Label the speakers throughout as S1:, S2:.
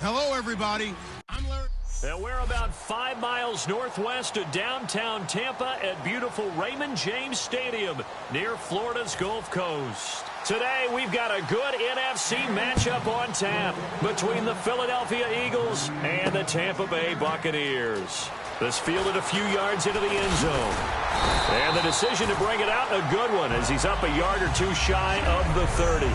S1: Hello, everybody. I'm Larry.
S2: And we're about 5 miles northwest of downtown Tampa at beautiful Raymond James Stadium near Florida's Gulf Coast. Today, we've got a good NFC matchup on tap between the Philadelphia Eagles and the Tampa Bay Buccaneers. This fielded a few yards into the end zone. And the decision to bring it out, a good one, as he's up a yard or two shy of the 30.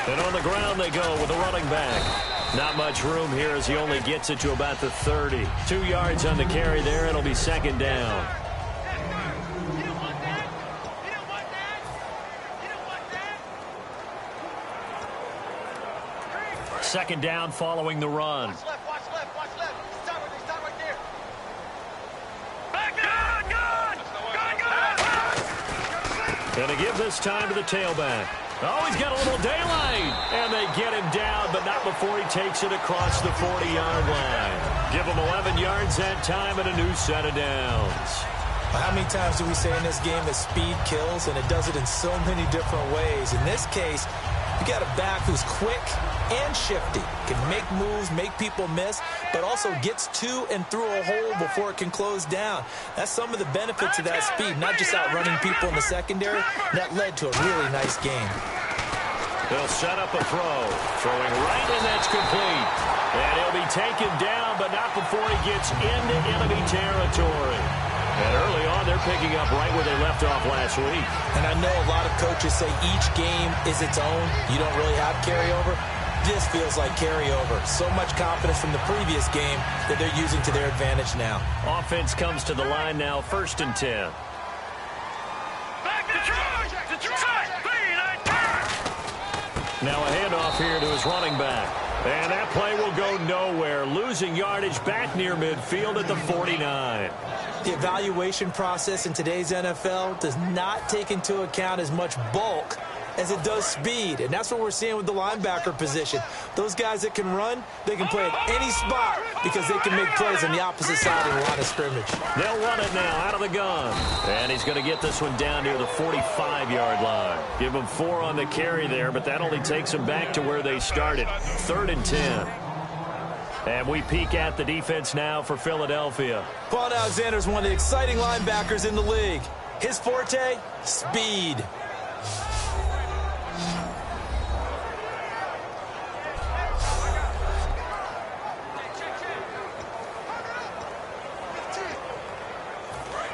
S2: And on the ground they go with a running back. Not much room here as he only gets it to about the 30. 2 yards on the carry there. It'll be second down. Second down following the run.
S3: Watch left. Start right there.
S2: Going to give this time to the tailback. Oh, he's got a little daylight. And they get him down, but not before he takes it across the 40-yard line. Give him 11 yards that time and a new set of downs.
S4: Well, how many times do we say in this game that speed kills, and it does it in so many different ways? In this case, you got a back who's quick and shifty, can make moves, make people miss, but also gets to and through a hole before it can close down. That's some of the benefits of that speed, not just outrunning people in the secondary. That led to a really nice game.
S2: They'll set up a throw. Throwing right, and that's complete. And he'll be taken down, but not before he gets into enemy territory. And early on, they're picking up right where they left off last week.
S4: And I know a lot of coaches say each game is its own. You don't really have carryover. This feels like carryover. So much confidence from the previous game that they're using to their advantage now.
S2: Offense comes to the line now, 1st and 10. Now a handoff here to his running back. And that play will go nowhere. Losing yardage back near midfield at the 49.
S4: The evaluation process in today's NFL does not take into account as much bulk as it does speed. And that's what we're seeing with the linebacker position. Those guys that can run, they can play at any spot because they can make plays on the opposite side of the line of scrimmage.
S2: They'll run it now out of the gun. And he's going to get this one down near the 45-yard line. Give him 4 on the carry there, but that only takes them back to where they started. 3rd and 10. And we peek at the defense now for Philadelphia.
S4: Paul Alexander is one of the exciting linebackers in the league. His forte, speed.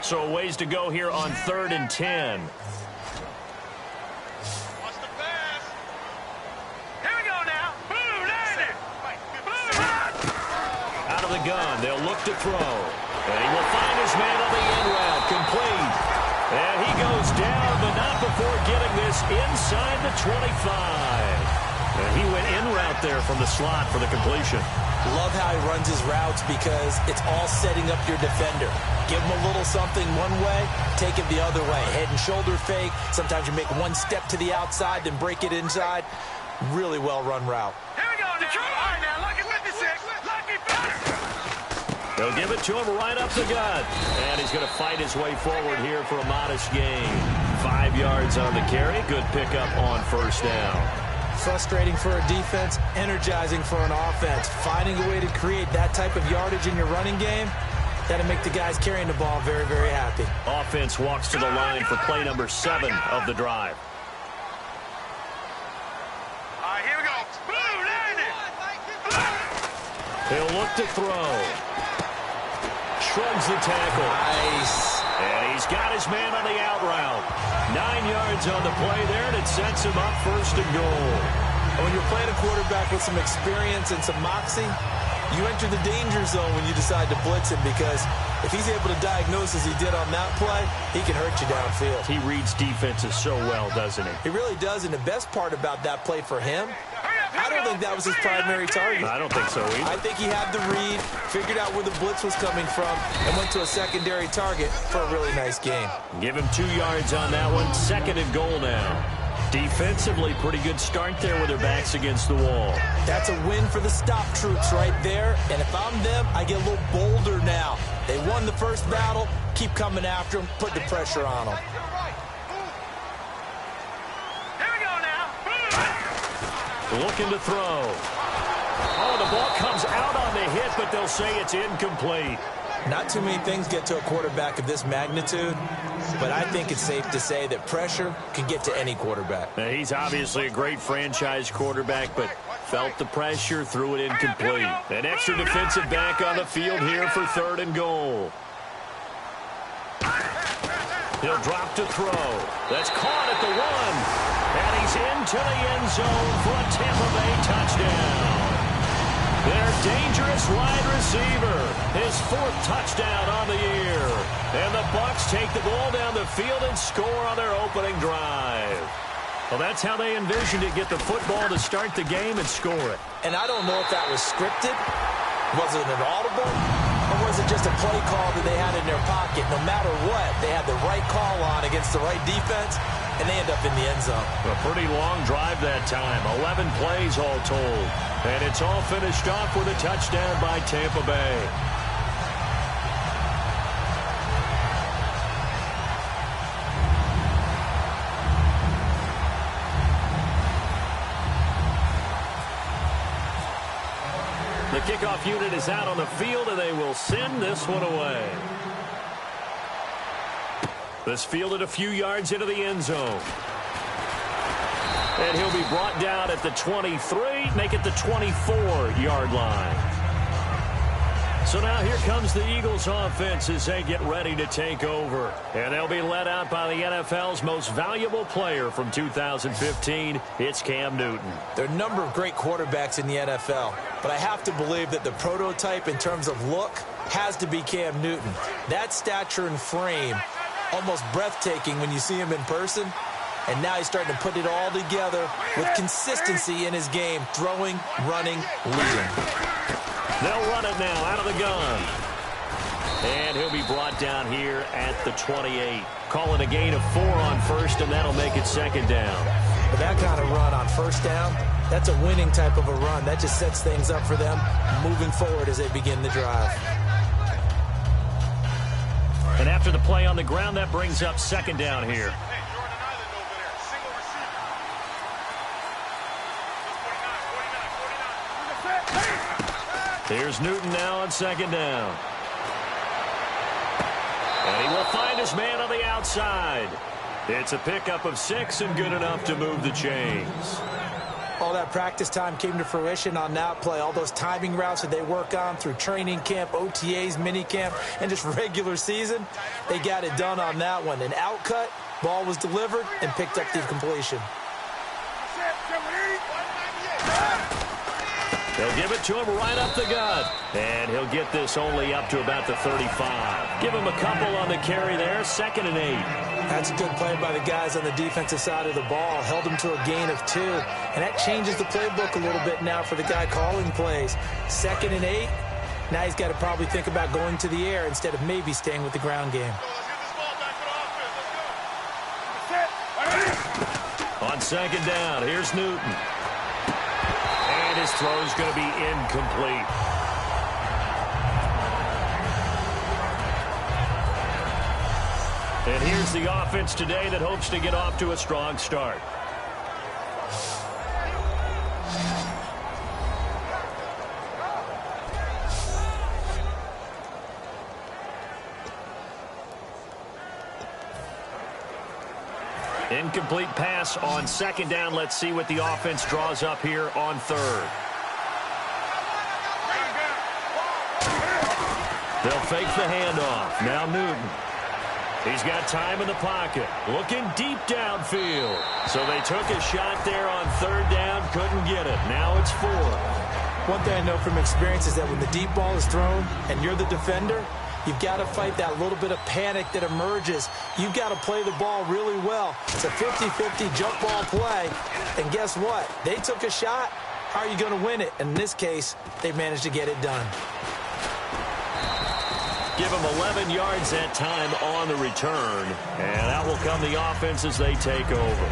S2: So a ways to go here on 3rd and 10. Out of the gun, they'll look to throw. And he will find his man on the in route, complete. And he goes down, but not before getting this inside the 25. And he went in route there from the slot for the completion.
S4: Love how he runs his routes because it's all setting up your defender. Give him a little something one way, take it the other way. Head and shoulder fake. Sometimes you make one step to the outside, then break it inside. Really well-run route.
S3: Here we go, Detroit. All right, now, lucky 56. Lucky 50.
S2: They'll give it to him right up the gut. And he's going to fight his way forward here for a modest gain. 5 yards on the carry. Good pickup on 1st down.
S4: Frustrating for a defense, energizing for an offense. Finding a way to create that type of yardage in your running game, that'll make the guys carrying the ball very, very happy.
S2: Offense walks to the line for play number 7 of the drive.
S3: All right, here we go. Boom,
S2: He'll look to throw. Shrugs the tackle.
S4: Nice.
S2: And he's got his man on the out route. 9 yards on the play there, and it sets him up 1st and goal.
S4: When you're playing a quarterback with some experience and some moxie, you enter the danger zone when you decide to blitz him because if he's able to diagnose as he did on that play, he can hurt you downfield.
S2: He reads defenses so well, doesn't he?
S4: He really does, and the best part about that play for him, I don't think that was his primary target.
S2: I don't think so either.
S4: I think he had the read, figured out where the blitz was coming from, and went to a secondary target for a really nice game.
S2: Give him 2 yards on that one. 2nd and goal now. Defensively, pretty good start there with their backs against the wall.
S4: That's a win for the stop troops right there. And if I'm them, I get a little bolder now. They won the first battle. Keep coming after them. Put the pressure on them.
S3: Here we go now.
S2: Looking to throw. Oh, the ball comes out on the hit, but they'll say it's incomplete.
S4: Not too many things get to a quarterback of this magnitude, but I think it's safe to say that pressure can get to any quarterback.
S2: Now, he's obviously a great franchise quarterback, but felt the pressure, threw it incomplete. An extra defensive back on the field here for 3rd and goal. He'll drop to throw. That's caught at the 1. And he's into the end zone for a Tampa Bay touchdown. Their dangerous wide receiver, his 4th touchdown on the year. And the Bucs take the ball down the field and score on their opening drive. Well, that's how they envisioned it, get the football to start the game and score it.
S4: And I don't know if that was scripted. Was it an audible? Or was it just a play call that they had in their pocket? No matter what, they had the right call on against the right defense, and they end up in the end zone.
S2: A pretty long drive that time. 11 plays all told. And it's all finished off with a touchdown by Tampa Bay. The kickoff unit is out on the field, and they will send this one away. This fielded a few yards into the end zone. And he'll be brought down at the 23, make it the 24-yard line. So now here comes the Eagles offense as they get ready to take over. And they'll be led out by the NFL's most valuable player from 2015. It's Cam Newton.
S4: There are a number of great quarterbacks in the NFL, but I have to believe that the prototype in terms of look has to be Cam Newton. That stature and frame, almost breathtaking when you see him in person. And now he's starting to put it all together with consistency in his game, throwing, running, leading.
S2: They'll run it now out of the gun. And he'll be brought down here at the 28. Calling a gain of 4 on first, and that'll make it 2nd down.
S4: But that kind of run on first down, that's a winning type of a run. That just sets things up for them moving forward as they begin the drive.
S2: And after the play on the ground, that brings up 2nd down here. Here's Newton now on 2nd down. And he will find his man on the outside. It's a pickup of 6 and good enough to move the chains.
S4: All that practice time came to fruition on that play. All those timing routes that they work on through training camp, OTAs, minicamp, and just regular season, they got it done on that one. An outcut, ball was delivered, and picked up the completion.
S2: They'll give it to him right up the gut. And he'll get this only up to about the 35. Give him a couple on the carry there, 2nd and 8.
S4: That's a good play by the guys on the defensive side of the ball. Held him to a gain of 2. And that changes the playbook a little bit now for the guy calling plays. 2nd and 8. Now he's got to probably think about going to the air instead of maybe staying with the ground game.
S2: On 2nd down, here's Newton. And his throw is going to be incomplete. And here's the offense today that hopes to get off to a strong start. Incomplete pass on 2nd down. Let's see what the offense draws up here on 3rd. They'll fake the handoff. Now Newton. He's got time in the pocket. Looking deep downfield. So they took a shot there on 3rd down. Couldn't get it. Now it's 4th.
S4: One thing I know from experience is that when the deep ball is thrown and you're the defender, you've got to fight that little bit of panic that emerges. You've got to play the ball really well. It's a 50-50 jump ball play. And guess what? They took a shot. How are you going to win it? In this case, they managed to get it done.
S2: Give them 11 yards that time on the return. And out will come the offense as they take over.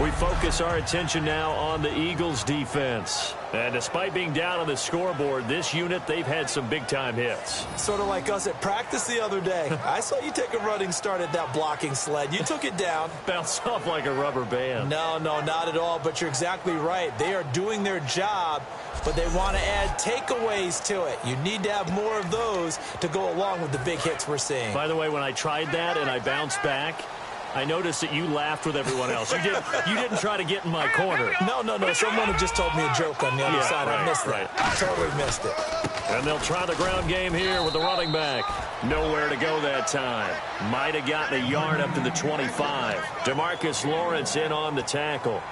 S2: We focus our attention now on the Eagles' defense. And despite being down on the scoreboard, this unit, they've had some big-time hits.
S4: Sort of like us at practice the other day. I saw you take a running start at that blocking sled. You took it down.
S2: Bounced off like a rubber band.
S4: No, not at all, but you're exactly right. They are doing their job, but they want to add takeaways to it. You need to have more of those to go along with the big hits we're seeing.
S2: By the way, when I tried that and I bounced back, I noticed that you laughed with everyone else. You didn't try to get in my corner.
S4: No. Someone had just told me a joke on the other side.
S2: Right,
S4: I missed that. I totally missed it.
S2: And they'll try the ground game here with the running back. Nowhere to go that time. Might have gotten a yard up to the 25. DeMarcus Lawrence in on the tackle.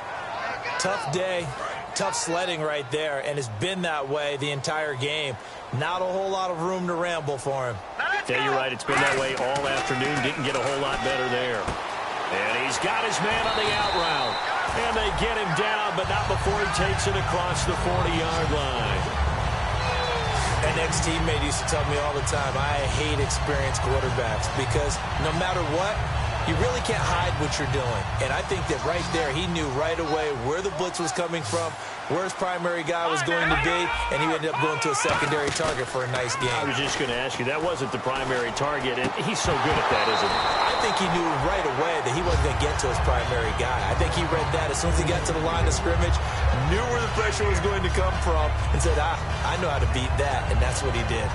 S4: Tough day. Tough sledding right there, and it's been that way the entire game. Not a whole lot of room to ramble for him.
S2: Yeah, you're right. It's been that way all afternoon. Didn't get a whole lot better there. And he's got his man on the out route. And they get him down, but not before he takes it across the 40-yard line.
S4: An ex-teammate used to tell me all the time, I hate experienced quarterbacks because no matter what, you really can't hide what you're doing. And I think that right there, he knew right away where the blitz was coming from, where his primary guy was going to be, and he ended up going to a secondary target for a nice game.
S2: I was just going to ask you, that wasn't the primary target, and he's so good at that, isn't he?
S4: I think he knew right away that he wasn't going to get to his primary guy. I think he read that as soon as he got to the line of scrimmage, knew where the pressure was going to come from, and said, I know how to beat that, and that's what he did.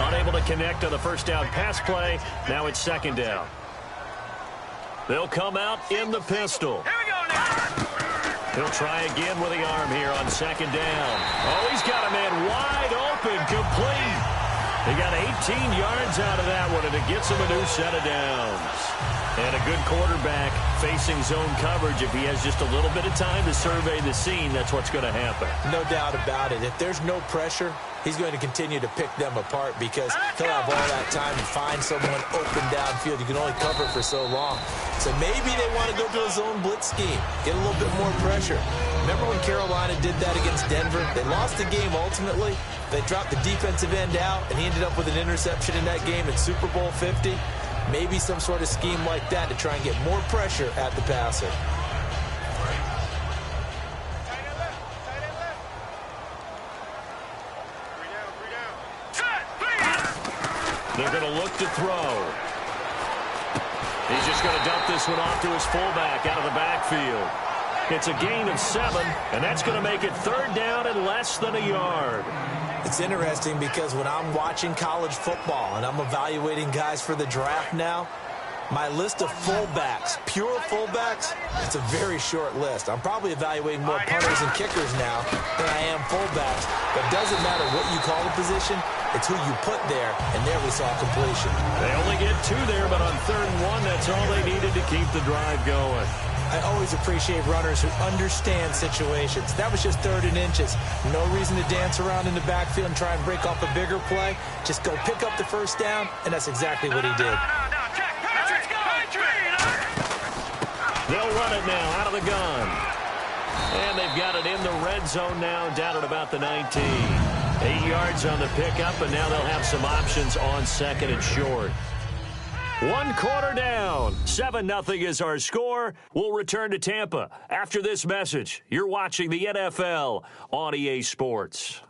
S2: Unable to connect on the first down pass play. Now it's second down. They'll come out in the pistol.
S3: Here we go now.
S2: He'll try again with the arm here on second down. Oh, he's got a man wide open, complete. He got 18 yards out of that one, and it gets him a new set of downs. And a good quarterback facing zone coverage. If he has just a little bit of time to survey the scene, that's what's going to happen.
S4: No doubt about it. If there's no pressure, he's going to continue to pick them apart because he'll have all that time to find someone open downfield. You can only cover for so long. So maybe they want to go to a zone blitz scheme, get a little bit more pressure. Remember when Carolina did that against Denver? They lost the game ultimately. They dropped the defensive end out, and he ended up with an interception in that game in Super Bowl 50. Maybe some sort of scheme like that to try and get more pressure at the passer.
S2: They're going to look to throw. He's just going to dump this one off to his fullback out of the backfield. It's a gain of 7, and that's going to make it third down and less than a yard.
S4: It's interesting because when I'm watching college football and I'm evaluating guys for the draft now, my list of fullbacks, pure fullbacks, it's a very short list. I'm probably evaluating more punters and kickers now than I am fullbacks. But it doesn't matter what you call the position, it's who you put there, and there we saw completion.
S2: They only get 2 there, but on 3rd and 1, that's all they needed to keep the drive going.
S4: I always appreciate runners who understand situations. That was just 3rd and inches. No reason to dance around in the backfield and try and break off a bigger play. Just go pick up the first down, and that's exactly what he did.
S2: They'll run it now out of the gun. And they've got it in the red zone now, down at about the 19. 8 yards on the pickup, and now they'll have some options on 2nd and short. 1 quarter down. 7-0 is our score. We'll return to Tampa after this message. You're watching the NFL on EA Sports.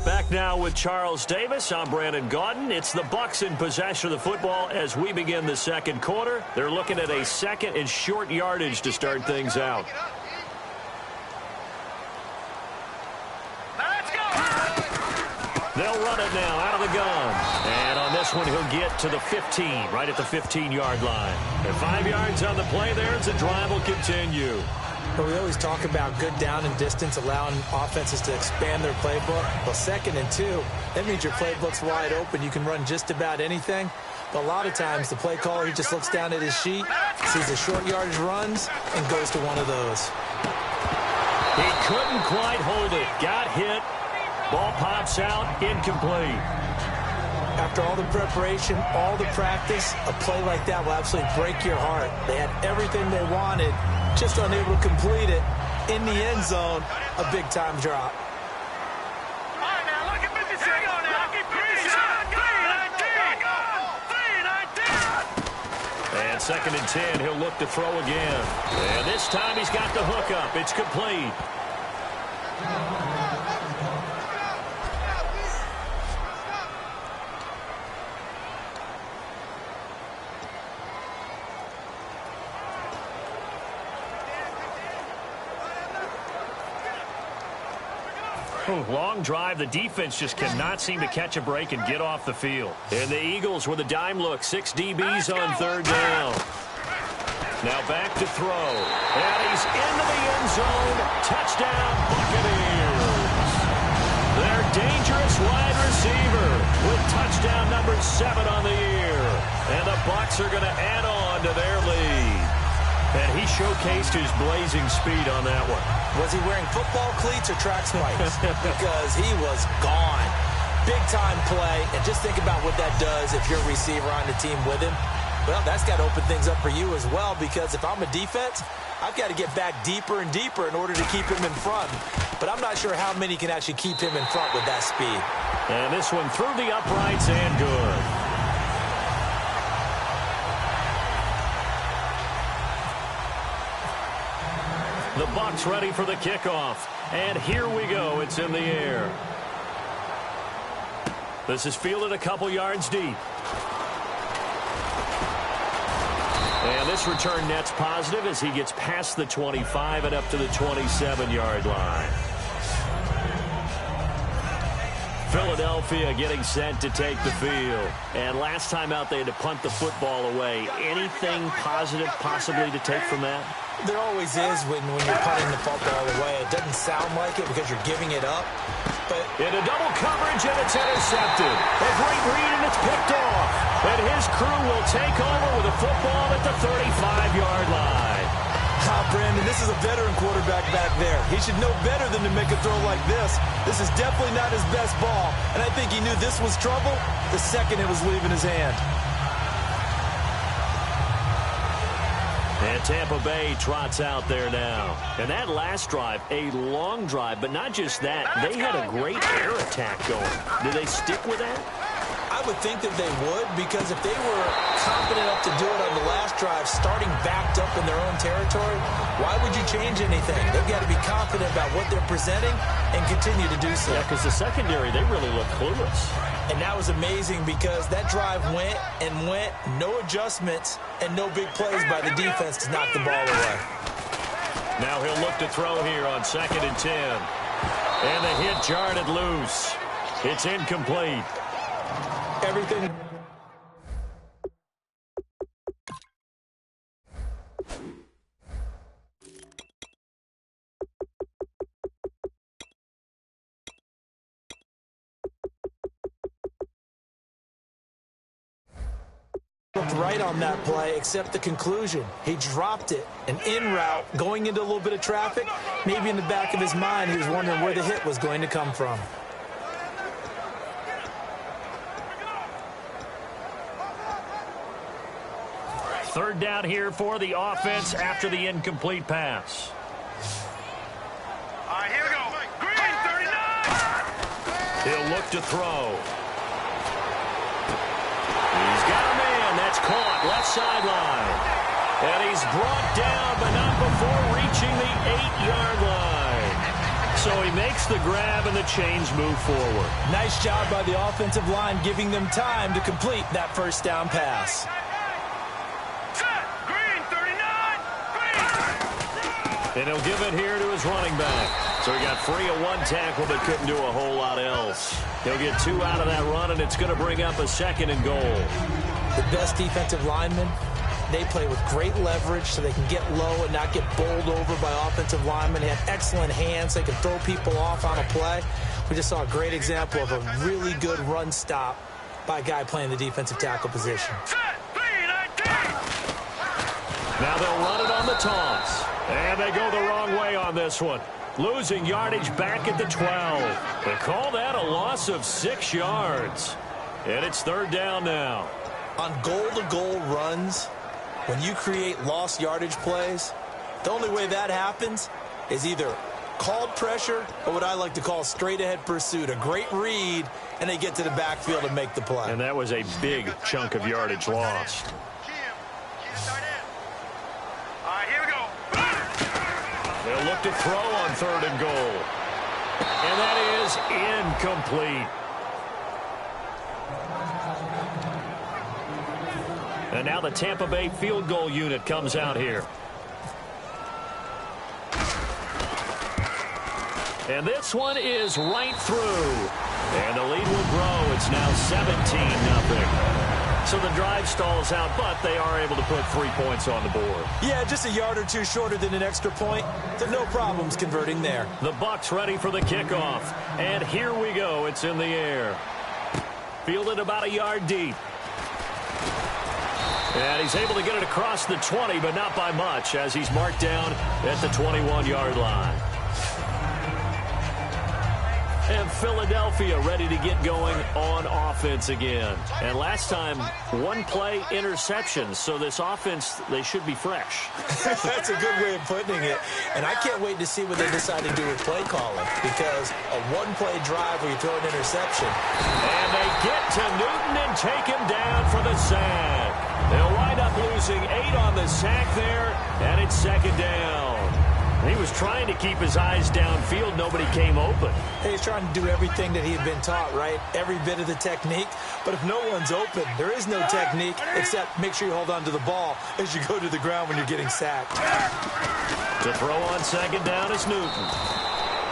S2: Back now with Charles Davis. I'm Brandon Gaudin. It's the Bucs in possession of the football as we begin the 2nd quarter. They're looking at a 2nd and short yardage to start things out. They'll run it now out of the gun. And on this one, he'll get to the 15, right at the 15-yard line. And 5 yards on the play there as the drive will continue.
S4: But we always talk about good down and distance, allowing offenses to expand their playbook. Well, 2nd and 2, that means your playbook's wide open. You can run just about anything. But a lot of times, the play caller, he just looks down at his sheet, sees the short yardage runs, and goes to one of those.
S2: He couldn't quite hold it. Got hit. Ball pops out, incomplete.
S4: After all the preparation, all the practice, a play like that will absolutely break your heart. They had everything they wanted, just unable to complete it. In the end zone, a big-time drop.
S3: All right, now, look at 56. Lucky 56.
S2: 2nd and 10. He'll look to throw again. And this time he's got the hook up. It's complete. Long drive. The defense just cannot seem to catch a break and get off the field. And the Eagles with a dime look. 6 DBs on 3rd down. Now back to throw. And he's into the end zone. Touchdown, Buccaneers. Their dangerous wide receiver with touchdown number 7 on the year. And the Bucs are going to add on to their lead. And he showcased his blazing speed on that one.
S4: Was he wearing football cleats or track spikes? Because he was gone. Big-time play. And just think about what that does if you're a receiver on the team with him. Well, that's got to open things up for you as well, because if I'm a defense, I've got to get back deeper and deeper in order to keep him in front. But I'm not sure how many can actually keep him in front with that speed.
S2: And this one through the uprights and good. The Bucs ready for the kickoff. And here we go. It's in the air. This is fielded a couple yards deep. And this return net's positive as he gets past the 25 and up to the 27-yard line. Philadelphia getting set to take the field. And last time out, they had to punt the football away. Anything positive possibly to take from that?
S4: There always is when you're punting the football away. It doesn't sound like it because you're giving it up. But
S2: into double coverage, and it's intercepted. A great read, and it's picked off. And his crew will take over with a football at the 35-yard line.
S4: Brandon, this is a veteran quarterback back there. He should know better than to make a throw like this. This is definitely not his best ball. And I think he knew this was trouble the second it was leaving his hand.
S2: And Tampa Bay trots out there now. And that last drive, a long drive, but not just that. They had a great air attack going. Do they stick with that?
S4: I would think that they would, because if they were confident enough to do it on the last drive, starting backed up in their own territory, why would you change anything? They've got to be confident about what they're presenting and continue to do so.
S2: Yeah, because the secondary, they really look clueless.
S4: And that was amazing because that drive went and went, no adjustments, and no big plays by the defense to knock the ball away.
S2: Now he'll look to throw here on 2nd and 10. And the hit jarred it loose. It's incomplete.
S4: Everything. Looked right on that play, except the conclusion. He dropped it, an in route, going into a little bit of traffic. Maybe in the back of his mind, he was wondering where the hit was going to come from.
S2: Third down here for the offense after the incomplete pass.
S3: All right, here we go. Green 39.
S2: He'll look to throw. He's got a man. That's caught. Left sideline. And he's brought down, but not before reaching the 8-yard line. So he makes the grab, and the chains move forward.
S4: Nice job by the offensive line, giving them time to complete that first down pass.
S2: And he'll give it here to his running back. So he got free of one tackle, but couldn't do a whole lot else. He'll get 2 out of that run, and it's going to bring up a 2nd and goal.
S4: The best defensive linemen, they play with great leverage so they can get low and not get bowled over by offensive linemen. They have excellent hands. They can throw people off on a play. We just saw a great example of a really good run stop by a guy playing the defensive tackle position.
S2: Now they'll run it on the taunts. And they go the wrong way on this one. Losing yardage back at the 12. They call that a loss of 6 yards. And it's 3rd down now.
S4: On goal-to-goal runs, when you create lost yardage plays, the only way that happens is either called pressure or what I like to call straight-ahead pursuit. A great read, and they get to the backfield and make the play.
S2: And that was a big chunk of yardage lost. look to throw on 3rd and goal. And that is incomplete. And now the Tampa Bay field goal unit comes out here. And this one is right through. And the lead will grow. It's now 17-0. So the drive stalls out, but they are able to put 3 points on the board.
S4: Yeah, just a yard or two shorter than an extra point. So no problems converting there.
S2: The Bucs ready for the kickoff. And here we go. It's in the air. Fielded about a yard deep. And he's able to get it across the 20, but not by much, as he's marked down at the 21-yard line. And Philadelphia ready to get going on offense again. And last time, 1-play interception. So this offense, they should be fresh.
S4: That's a good way of putting it. And I can't wait to see what they decide to do with play calling. Because a 1-play drive where you throw an interception.
S2: And they get to Newton and take him down for the sack. They'll wind up losing 8 on the sack there. And it's 2nd down. He was trying to keep his eyes downfield. Nobody came open.
S4: He's trying to do everything that he had been taught, right? Every bit of the technique. But if no one's open, there is no technique except make sure you hold on to the ball as you go to the ground when you're getting sacked.
S2: To throw on 2nd down is Newton.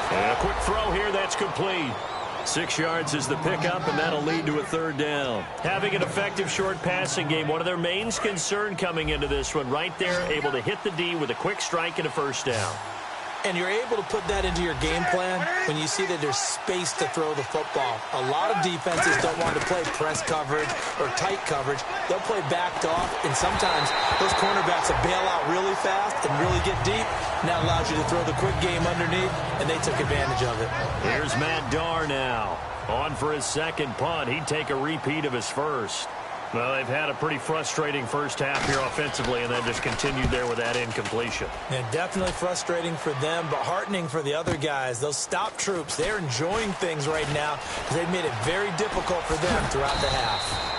S2: And a quick throw here that's complete. 6 yards is the pickup, and that'll lead to a 3rd down. Having an effective short passing game, one of their main concern coming into this one, right there, able to hit the D with a quick strike and a 1st down.
S4: And you're able to put that into your game plan when you see that there's space to throw the football. A lot of defenses don't want to play press coverage or tight coverage. They'll play backed off, and sometimes those cornerbacks will bail out really fast and really get deep. And that allows you to throw the quick game underneath, and they took advantage of it.
S2: Here's Matt Darr now. On for his 2nd punt. He'd take a repeat of his 1st. Well, they've had a pretty frustrating first half here offensively, and then just continued there with that incompletion.
S4: And definitely frustrating for them, but heartening for the other guys. Those stop troops, they're enjoying things right now. They've made it very difficult for them throughout the half.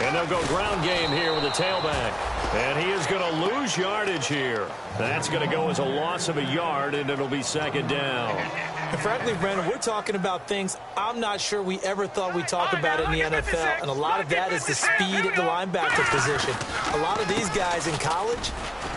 S2: And they'll go ground game here with a tailback. And he is going to lose yardage here. That's going to go as a loss of a yard, and it'll be 2nd down.
S4: And frankly, Brandon, we're talking about things I'm not sure we ever thought we'd talk about in the NFL. And a lot of that is the speed at the linebacker position. A lot of these guys in college,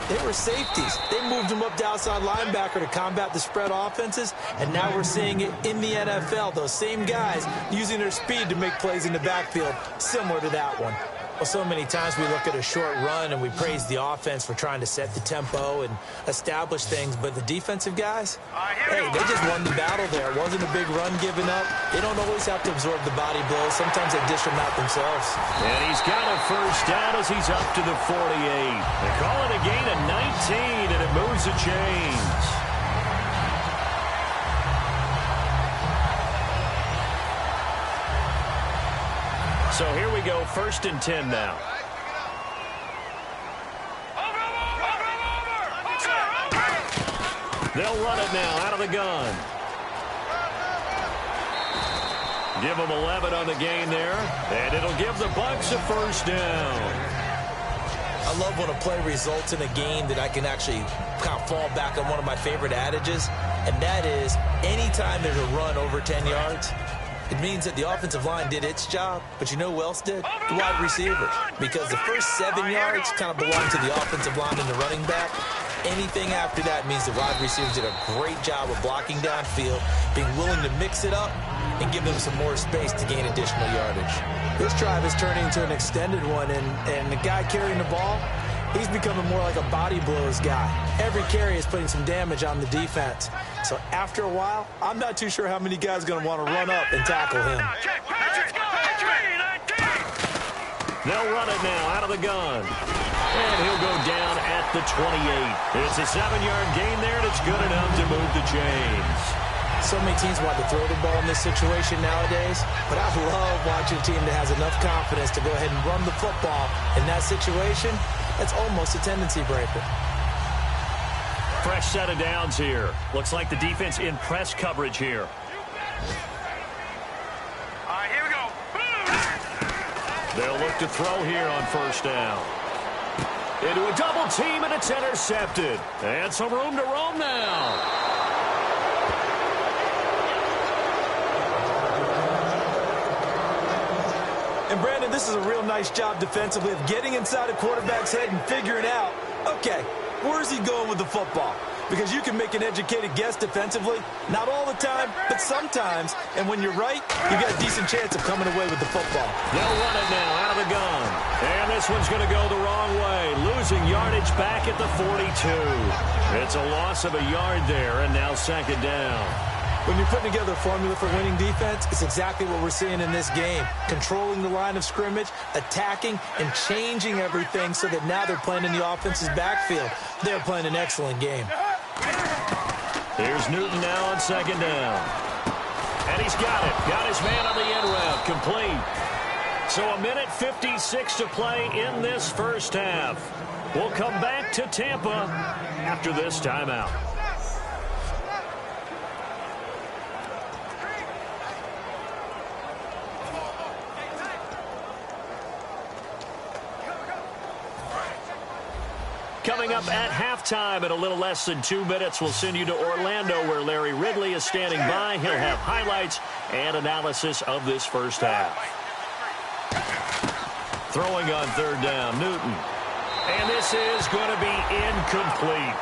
S4: they were safeties. They moved them up to outside linebacker to combat the spread offenses, and now we're seeing it in the NFL. Those same guys using their speed to make plays in the backfield, similar to that one. Well, so many times we look at a short run and we praise the offense for trying to set the tempo and establish things, but the defensive guys, hey, they just won the battle there. It wasn't a big run given up. They don't always have to absorb the body blows. Sometimes they dish them out themselves.
S2: And he's got a 1st down as he's up to the 48. They call it a gain of 19, and it moves the chains. So here we go, 1st and 10 now. They'll run it now out of the gun. Give them 11 on the gain there, and it'll give the Bucs a 1st down.
S4: I love when a play results in a game that I can actually kind of fall back on one of my favorite adages, and that is anytime there's a run over 10 yards, it means that the offensive line did its job, but you know who else did? The wide receivers. Because the first 7 yards kind of belong to the offensive line and the running back. Anything after that means the wide receivers did a great job of blocking downfield, being willing to mix it up, and give them some more space to gain additional yardage. This drive is turning into an extended one, and the guy carrying the ball, he's becoming more like a body blows guy. Every carry is putting some damage on the defense. So after a while, I'm not too sure how many guys are going to want to run up and tackle him.
S2: They'll run it now out of the gun. And he'll go down at the 28. It's a 7-yard gain there, and it's good enough to move the chains.
S4: So many teams want to throw the ball in this situation nowadays, but I love watching a team that has enough confidence to go ahead and run the football. In that situation, that's almost a tendency breaker.
S2: Fresh set of downs here. Looks like the defense in press coverage here.
S3: All right, here we go.
S2: They'll look to throw here on first down. Into a double team, and it's intercepted. And some room to roam now.
S4: And Brandon, this is a real nice job defensively of getting inside a quarterback's head and figuring out, okay, where is he going with the football? Because you can make an educated guess defensively. Not all the time, but sometimes. And when you're right, you got a decent chance of coming away with the football.
S2: They'll run it now out of the gun. And this one's going to go the wrong way. Losing yardage back at the 42. It's a loss of a yard there, and now second down.
S4: When you're putting together a formula for winning defense, it's exactly what we're seeing in this game. Controlling the line of scrimmage, attacking, and changing everything so that now they're playing in the offense's backfield. They're playing an excellent game.
S2: Here's Newton now on second down. And he's got it. Got his man on the end route. Complete. So a minute 56 to play in this first half. We'll come back to Tampa after this timeout. Coming up at halftime in a little less than 2 minutes, we'll send you to Orlando where Larry Ridley is standing by. He'll have highlights and analysis of this first half. Throwing on third down, Newton. And this is going to be incomplete.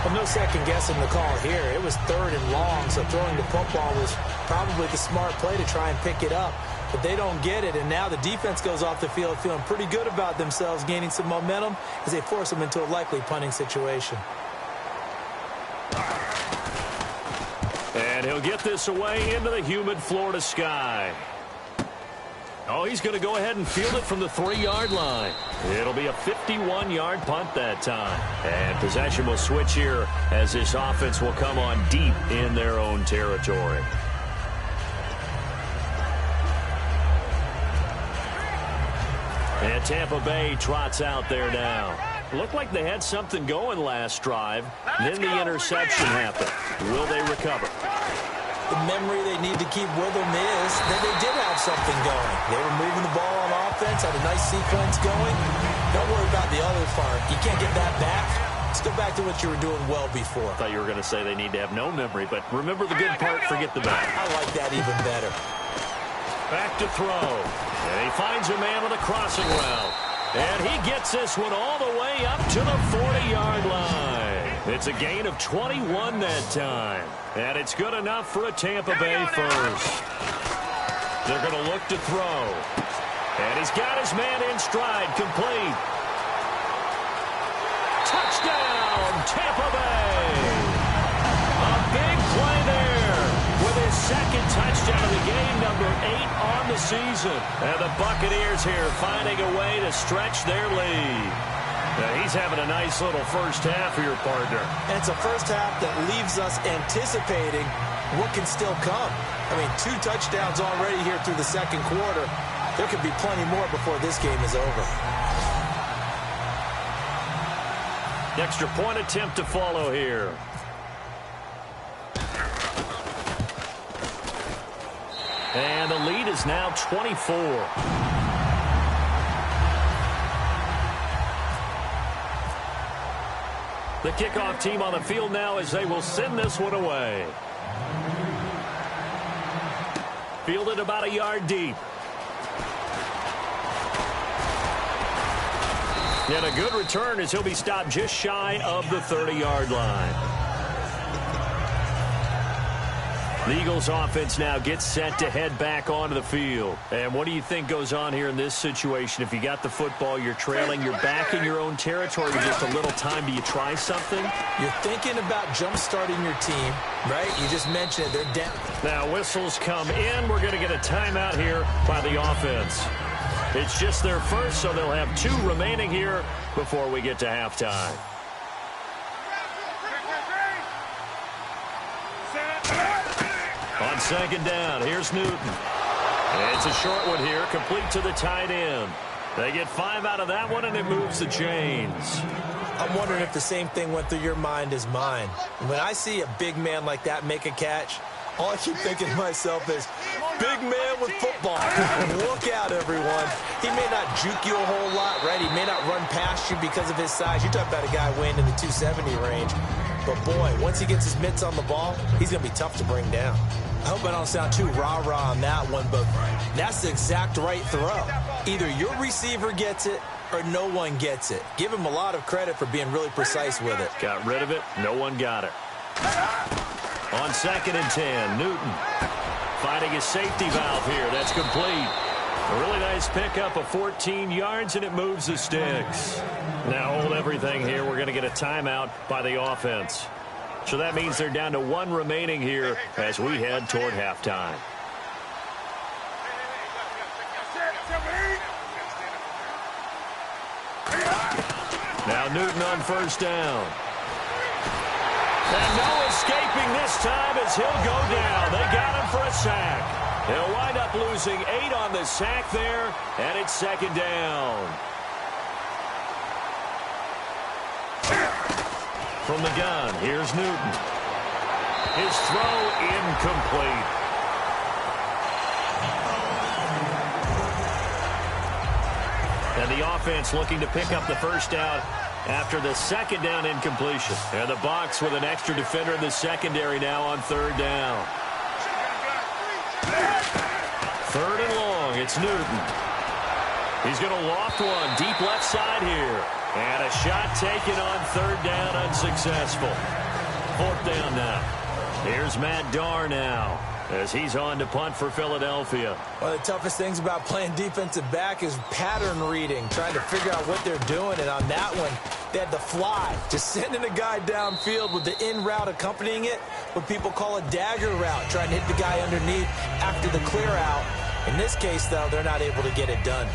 S4: Well, no second guessing the call here. It was third and long, so throwing the football was probably the smart play to try and pick it up. But they don't get it, and now the defense goes off the field feeling pretty good about themselves, gaining some momentum as they force them into a likely punting situation.
S2: And he'll get this away into the humid Florida sky. Oh, he's going to go ahead and field it from the 3-yard line. It'll be a 51-yard punt that time. And possession will switch here as this offense will come on deep in their own territory. And Tampa Bay trots out there now. Looked like they had something going last drive. Then the interception happened. Will they recover?
S4: The memory they need to keep with them is that they did have something going. They were moving the ball on offense, had a nice sequence going. Don't worry about the other part. You can't get that back. Let's go back to what you were doing well before.
S2: I thought you were going to say they need to have no memory, but remember the good part, forget the bad.
S4: I like that even better.
S2: Back to throw. And he finds a man on the crossing route. And he gets this one all the way up to the 40-yard line. It's a gain of 21 that time. And it's good enough for a Tampa Bay first. They're going to look to throw. And he's got his man in stride, complete. Touchdown, Tampa Bay. A big play there with his second touchdown of the game, number 8 on the season. And the Buccaneers here finding a way to stretch their lead. Now he's having a nice little first half for your partner.
S4: And it's a first half that leaves us anticipating what can still come. I mean, 2 touchdowns already here through the second quarter. There could be plenty more before this game is over.
S2: Extra point attempt to follow here. And the lead is now 24. The kickoff team on the field now as they will send this one away. Fielded about a yard deep. And a good return as he'll be stopped just shy of the 30-yard line. The Eagles offense now gets set to head back onto the field. And what do you think goes on here in this situation? If you got the football, you're trailing, you're back in your own territory with just a little time. Do you try something?
S4: You're thinking about jump-starting your team, right? You just mentioned it. They're down.
S2: Now whistles come in. We're going to get a timeout here by the offense. It's just their first, so they'll have 2 remaining here before we get to halftime. second down. Here's Newton. It's a short one here, complete to the tight end. They get 5 out of that one, and it moves the chains.
S4: I'm wondering if the same thing went through your mind as mine. When I see a big man like that make a catch, all I keep thinking to myself is, big man with football. Look out, everyone. He may not juke you a whole lot, right? He may not run past you because of his size. You talk about a guy weighing in the 270 range. But, boy, once he gets his mitts on the ball, he's going to be tough to bring down. I hope I don't sound too rah-rah on that one, but that's the exact right throw. Either your receiver gets it or no one gets it. Give him a lot of credit for being really precise with it.
S2: Got rid of it. No one got it. On 2nd and 10, Newton finding his safety valve here. That's complete. A really nice pickup of 14 yards, and it moves the sticks. Now hold everything here. We're going to get a timeout by the offense. So that means they're down to 1 remaining here as we head toward halftime. Now Newton on 1st down. And no escaping this time as he'll go down. They got him for a sack. He'll wind up losing 8 on the sack there, and it's 2nd down. From the gun, here's Newton. His throw incomplete. And the offense looking to pick up the 1st down after the 2nd down incompletion. And the Bucs with an extra defender in the secondary now on 3rd down. 3rd and long, it's Newton. He's going to loft one deep left side here. And a shot taken on 3rd down, unsuccessful. 4th down now. Here's Matt Darr now as he's on to punt for Philadelphia.
S4: One of the toughest things about playing defensive back is pattern reading, trying to figure out what they're doing. And on that one, they had the fly, just sending a guy downfield with the in route accompanying it, what people call a dagger route, trying to hit the guy underneath after the clear out. In this case, though, they're not able to get it done.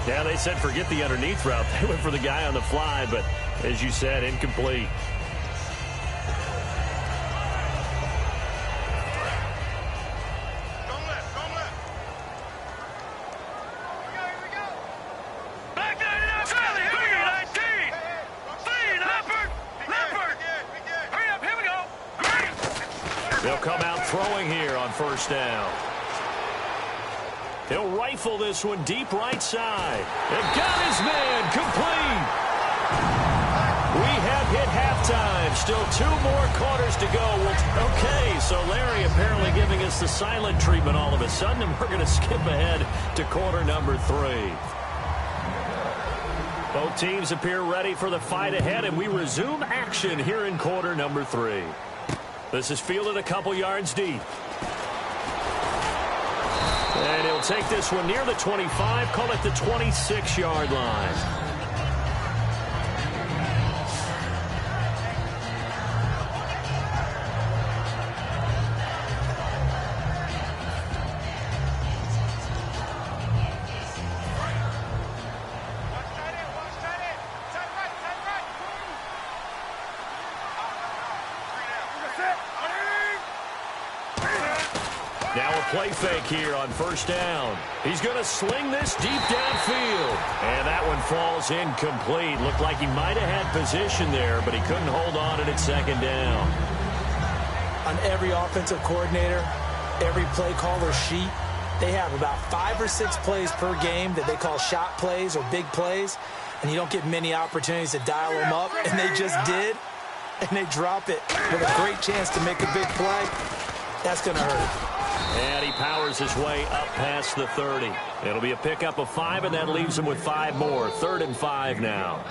S2: Yeah, they said forget the underneath route. They went for the guy on the fly, but as you said, incomplete. They'll come out throwing here on 1st down. He'll rifle this one deep right side. They've got his man complete. We have hit halftime. Still 2 more quarters to go. Okay, so Larry apparently giving us the silent treatment all of a sudden, and we're going to skip ahead to quarter number 3. Both teams appear ready for the fight ahead, and we resume action here in quarter number 3. This is fielded a couple yards deep. And he'll take this one near the 25, call it the 26-yard line. Now a play fake here on 1st down. He's going to sling this deep downfield. And that one falls incomplete. Looked like he might have had position there, but he couldn't hold on at 2nd down.
S4: On every offensive coordinator, every play caller sheet, they have about 5 or 6 plays per game that they call shot plays or big plays. And you don't get many opportunities to dial them up. And they just did. And they drop it with a great chance to make a big play. That's going to hurt.
S2: And he powers his way up past the 30. It'll be a pickup of 5, and that leaves him with 5 more. 3rd and 5 now.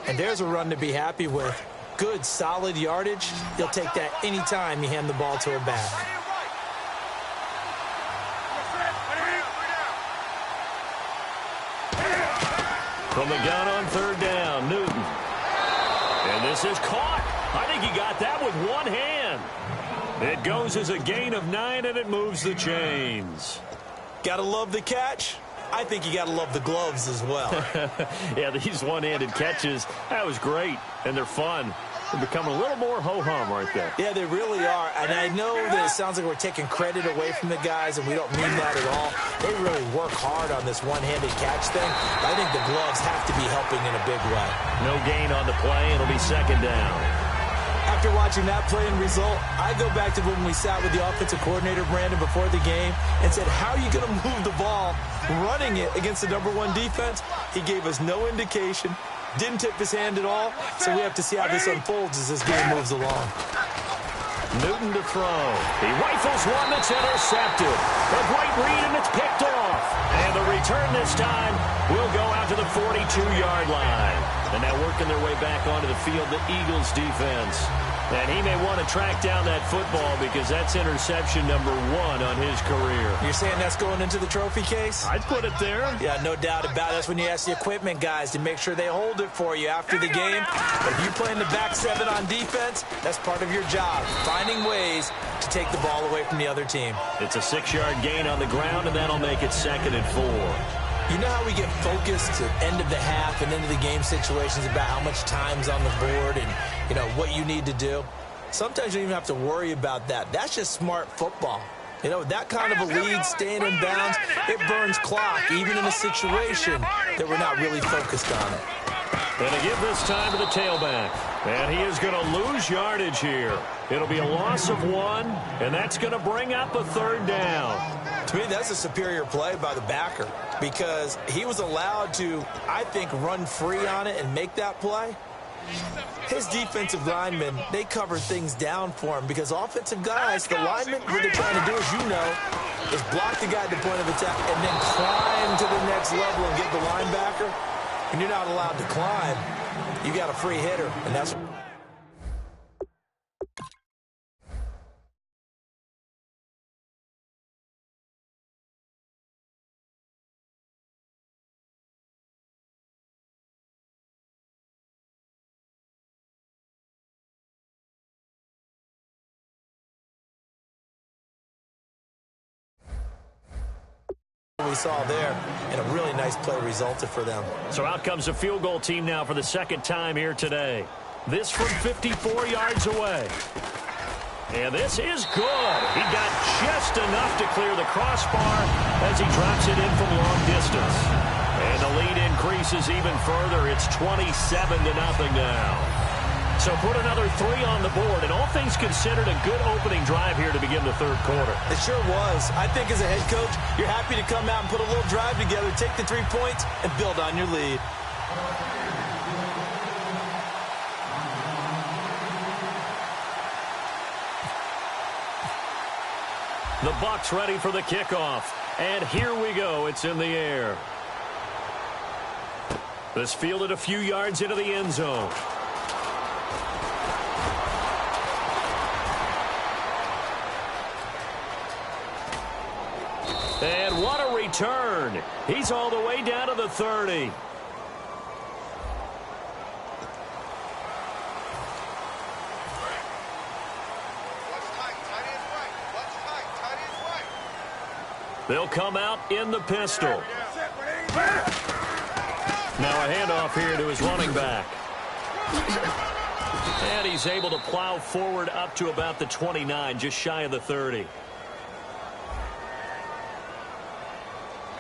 S4: And there's a run to be happy with. Good, solid yardage. You'll take that anytime you hand the ball to a back.
S2: From the gun on 3rd down, Newton. And this is caught. I think he got that with one hand. It goes as a gain of 9, and it moves the chains.
S4: Gotta love the catch. I think you gotta love the gloves as well.
S2: Yeah, these one-handed catches, that was great, and they're fun. They're becoming a little more ho-hum, aren't they?
S4: Yeah, they really are. And I know that it sounds like we're taking credit away from the guys, and we don't mean that at all. They really work hard on this one-handed catch thing. I think the gloves have to be helping in a big way.
S2: No gain on the play. It'll be second down.
S4: After watching that play and result, I go back to when we sat with the offensive coordinator, Brandon, before the game and said, how are you going to move the ball running it against the #1 defense? He gave us no indication, didn't tip his hand at all, so we have to see how this unfolds as this game moves along.
S2: Newton to throw. He rifles one that's intercepted. A great read, and it's picked off. And the return this time will go out to the 42-yard line. And now working their way back onto the field, the Eagles defense. And he may want to track down that football because that's interception #1 on his career.
S4: You're saying that's going into the trophy case?
S2: I'd put it there.
S4: Yeah, no doubt about it. That's when you ask the equipment guys to make sure they hold it for you after the game. But if you play in the back seven on defense, that's part of your job, finding ways to take the ball away from the other team.
S2: It's a 6-yard gain on the ground, and that'll make it 2nd and 4.
S4: You know how we get focused at end of the half and into the game situations about how much time's on the board and, you know, what you need to do? Sometimes you don't even have to worry about that. That's just smart football. You know, that kind of a lead, staying in bounds, it burns clock, even in a situation that we're not really focused on it.
S2: And to give this time to the tailback. And he is going to lose yardage here. It'll be a loss of 1, and that's going to bring up a 3rd down.
S4: To me, that's a superior play by the backer because he was allowed to, I think, run free on it and make that play. His defensive linemen, they cover things down for him because offensive guys, the linemen, what they're trying to do, as you know, is block the guy at the point of attack and then climb to the next level and get the linebacker. When you're not allowed to climb, you got a free hitter, and that's... we saw there, and a really nice play resulted for them.
S2: So out comes a field goal team now for the 2nd time here today. This from 54 yards away. And this is good. He got just enough to clear the crossbar as he drops it in from long distance. And the lead increases even further. It's 27-0 now. So put another 3 on the board, and all things considered, a good opening drive here to begin the 3rd quarter.
S4: It sure was. I think as a head coach, you're happy to come out and put a little drive together, take the 3 points, and build on your lead.
S2: The Bucs ready for the kickoff. And here we go. It's in the air. This fielded a few yards into the end zone. And what a return. He's all the way down to the 30. They'll come out in the pistol. Now a handoff here to his running back. And he's able to plow forward up to about the 29, just shy of the 30.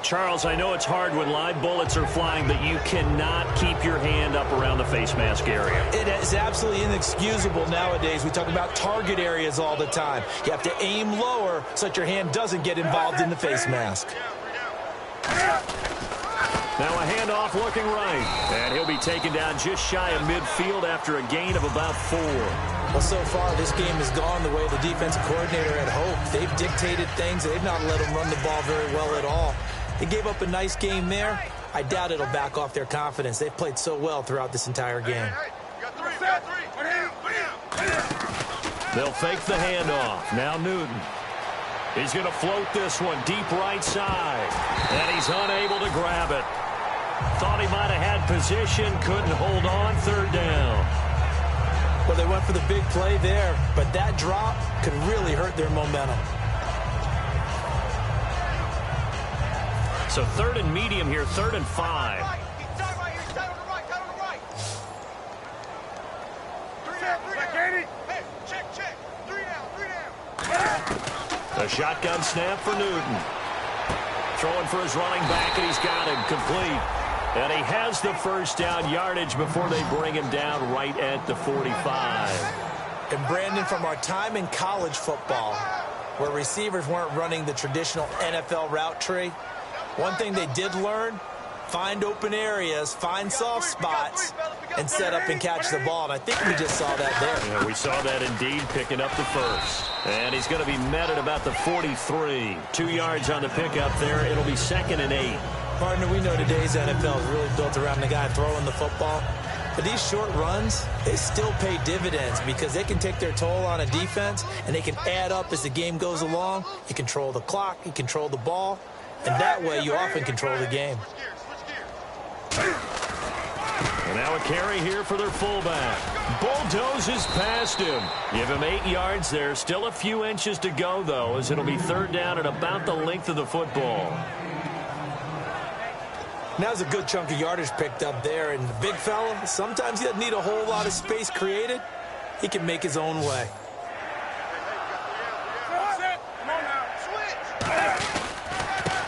S2: Charles, I know it's hard when live bullets are flying, but you cannot keep your hand up around the face mask area.
S4: It is absolutely inexcusable nowadays. We talk about target areas all the time. You have to aim lower so that your hand doesn't get involved in the face mask.
S2: Now a handoff looking right. And he'll be taken down just shy of midfield after a gain of about 4.
S4: Well, so far, this game has gone the way the defensive coordinator had hoped. They've dictated things. They've not let them run the ball very well at all. They gave up a nice game there. I doubt it'll back off their confidence. They've played so well throughout this entire game.
S2: They'll fake the handoff. Now Newton. He's going to float this one deep right side. And he's unable to grab it. Thought he might have had position. Couldn't hold on. 3rd down.
S4: Well, they went for the big play there, but that drop could really hurt their momentum.
S2: So 3rd and medium here, 3rd and 5. A shotgun snap for Newton. Throwing for his running back, and he's got him complete. And he has the first down yardage before they bring him down right at the 45.
S4: And Brandon, from our time in college football, where receivers weren't running the traditional NFL route tree, one thing they did learn, find open areas, find soft spots, and set up and catch the ball. And I think we just saw that there.
S2: Yeah, we saw that indeed, picking up the first. And he's going to be met at about the 43. 2 yards on the pickup there. It'll be 2nd and 8.
S4: Partner, we know today's NFL is really built around the guy throwing the football. But these short runs, they still pay dividends because they can take their toll on a defense, and they can add up as the game goes along. You control the clock, you control the ball, and that way you often control the game.
S2: And now a carry here for their fullback. Bulldozes past him. Give him 8 yards there. Still a few inches to go, though, as it'll be 3rd down at about the length of the football.
S4: Now there's a good chunk of yardage picked up there, and the big fella, sometimes he doesn't need a whole lot of space created. He can make his own way.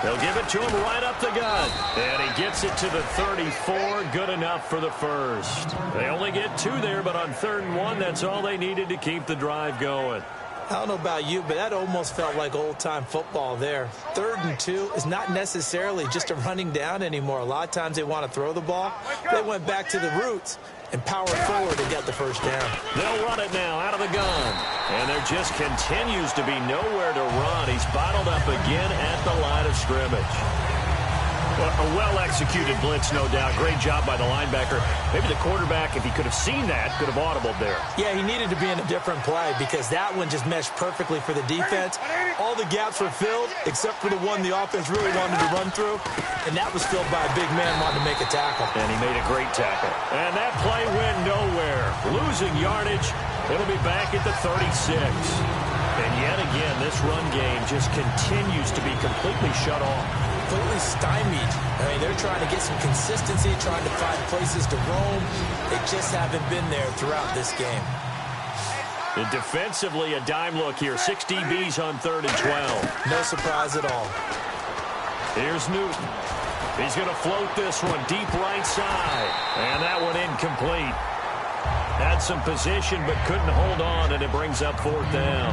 S2: They'll give it to him right up the gut. And he gets it to the 34. Good enough for the first. They only get 2 there, but on 3rd and 1, that's all they needed to keep the drive going.
S4: I don't know about you, but that almost felt like old-time football there. 3rd and 2 is not necessarily just a running down anymore. A lot of times they want to throw the ball. They went back to the roots and powered forward and got the first down.
S2: They'll run it now out of the gun. And there just continues to be nowhere to run. He's bottled up again at the line of scrimmage. A well-executed blitz, no doubt. Great job by the linebacker. Maybe the quarterback, if he could have seen that, could have audibled there.
S4: Yeah, he needed to be in a different play because that one just meshed perfectly for the defense. All the gaps were filled except for the one the offense really wanted to run through, and that was filled by a big man wanting to make a tackle.
S2: And he made a great tackle. And that play went nowhere. Losing yardage. It'll be back at the 36. And yet again, this run game just continues to be completely shut off.
S4: Completely stymied. I mean, they're trying to get some consistency, trying to find places to roam. They just haven't been there throughout this game.
S2: And defensively, a dime look here. 6 DBs on 3rd and 12.
S4: No surprise at all.
S2: Here's Newton. He's going to float this one deep right side. And that one incomplete. Had some position but couldn't hold on, and it brings up 4th down.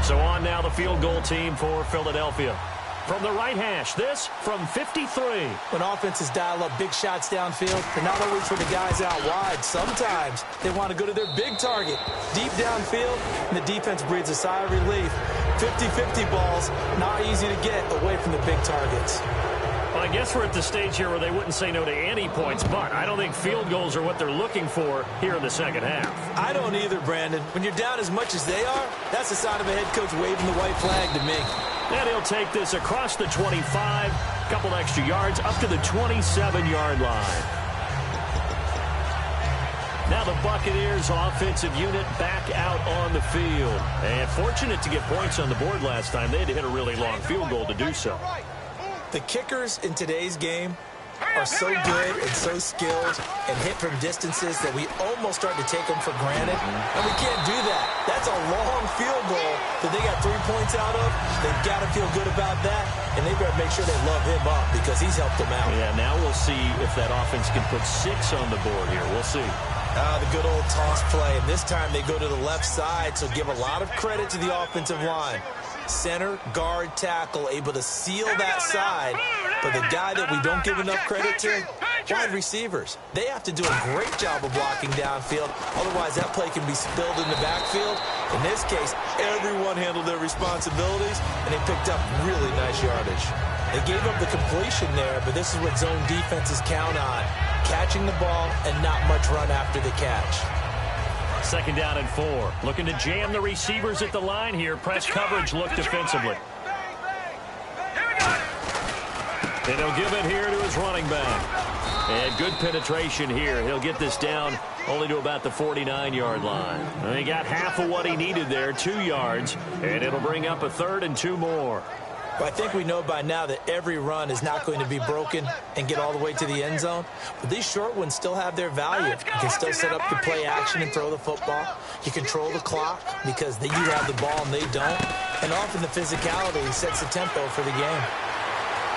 S2: So on now the field goal team for Philadelphia. From the right hash, this from 53.
S4: When offenses dial up big shots downfield, they're not always for the guys out wide. Sometimes they want to go to their big target, deep downfield, and the defense breathes a sigh of relief. 50-50 balls, not easy to get away from the big targets.
S2: Well, I guess we're at the stage here where they wouldn't say no to any points, but I don't think field goals are what they're looking for here in the second half.
S4: I don't either, Brandon. When you're down as much as they are, that's a sign of a head coach waving the white flag to me.
S2: And he'll take this across the 25, couple extra yards, up to the 27-yard line. Now the Buccaneers offensive unit back out on the field. And fortunate to get points on the board last time. They had to hit a really long field goal to do so.
S4: The kickers in today's game are so good and so skilled and hit from distances that we almost start to take them for granted. And we can't do that. That's a long field goal that they got 3 points out of. They've got to feel good about that, and they better make sure they love him up because he's helped them out.
S2: Yeah, now we'll see if that offense can put 6 on the board here. We'll see.
S4: The good old toss play, and this time they go to the left side, so give a lot of credit to the offensive line. Center, guard, tackle, able to seal that side. But the guy that we don't give enough credit to, wide receivers. They have to do a great job of blocking downfield. Otherwise, that play can be spilled in the backfield. In this case, everyone handled their responsibilities, and they picked up really nice yardage. They gave up the completion there, but this is what zone defenses count on. Catching the ball and not much run after the catch.
S2: 2nd down and 4. Looking to jam the receivers at the line here. Press coverage look defensively. And he'll give it here to his running back. And good penetration here. He'll get this down only to about the 49-yard line. And he got half of what he needed there, 2 yards. And it'll bring up a 3rd and 2 more.
S4: Well, I think we know by now that every run is not going to be broken and get all the way to the end zone. But these short ones still have their value. You can still set up the play action and throw the football. You control the clock because you have the ball and they don't. And often the physicality sets the tempo for the game.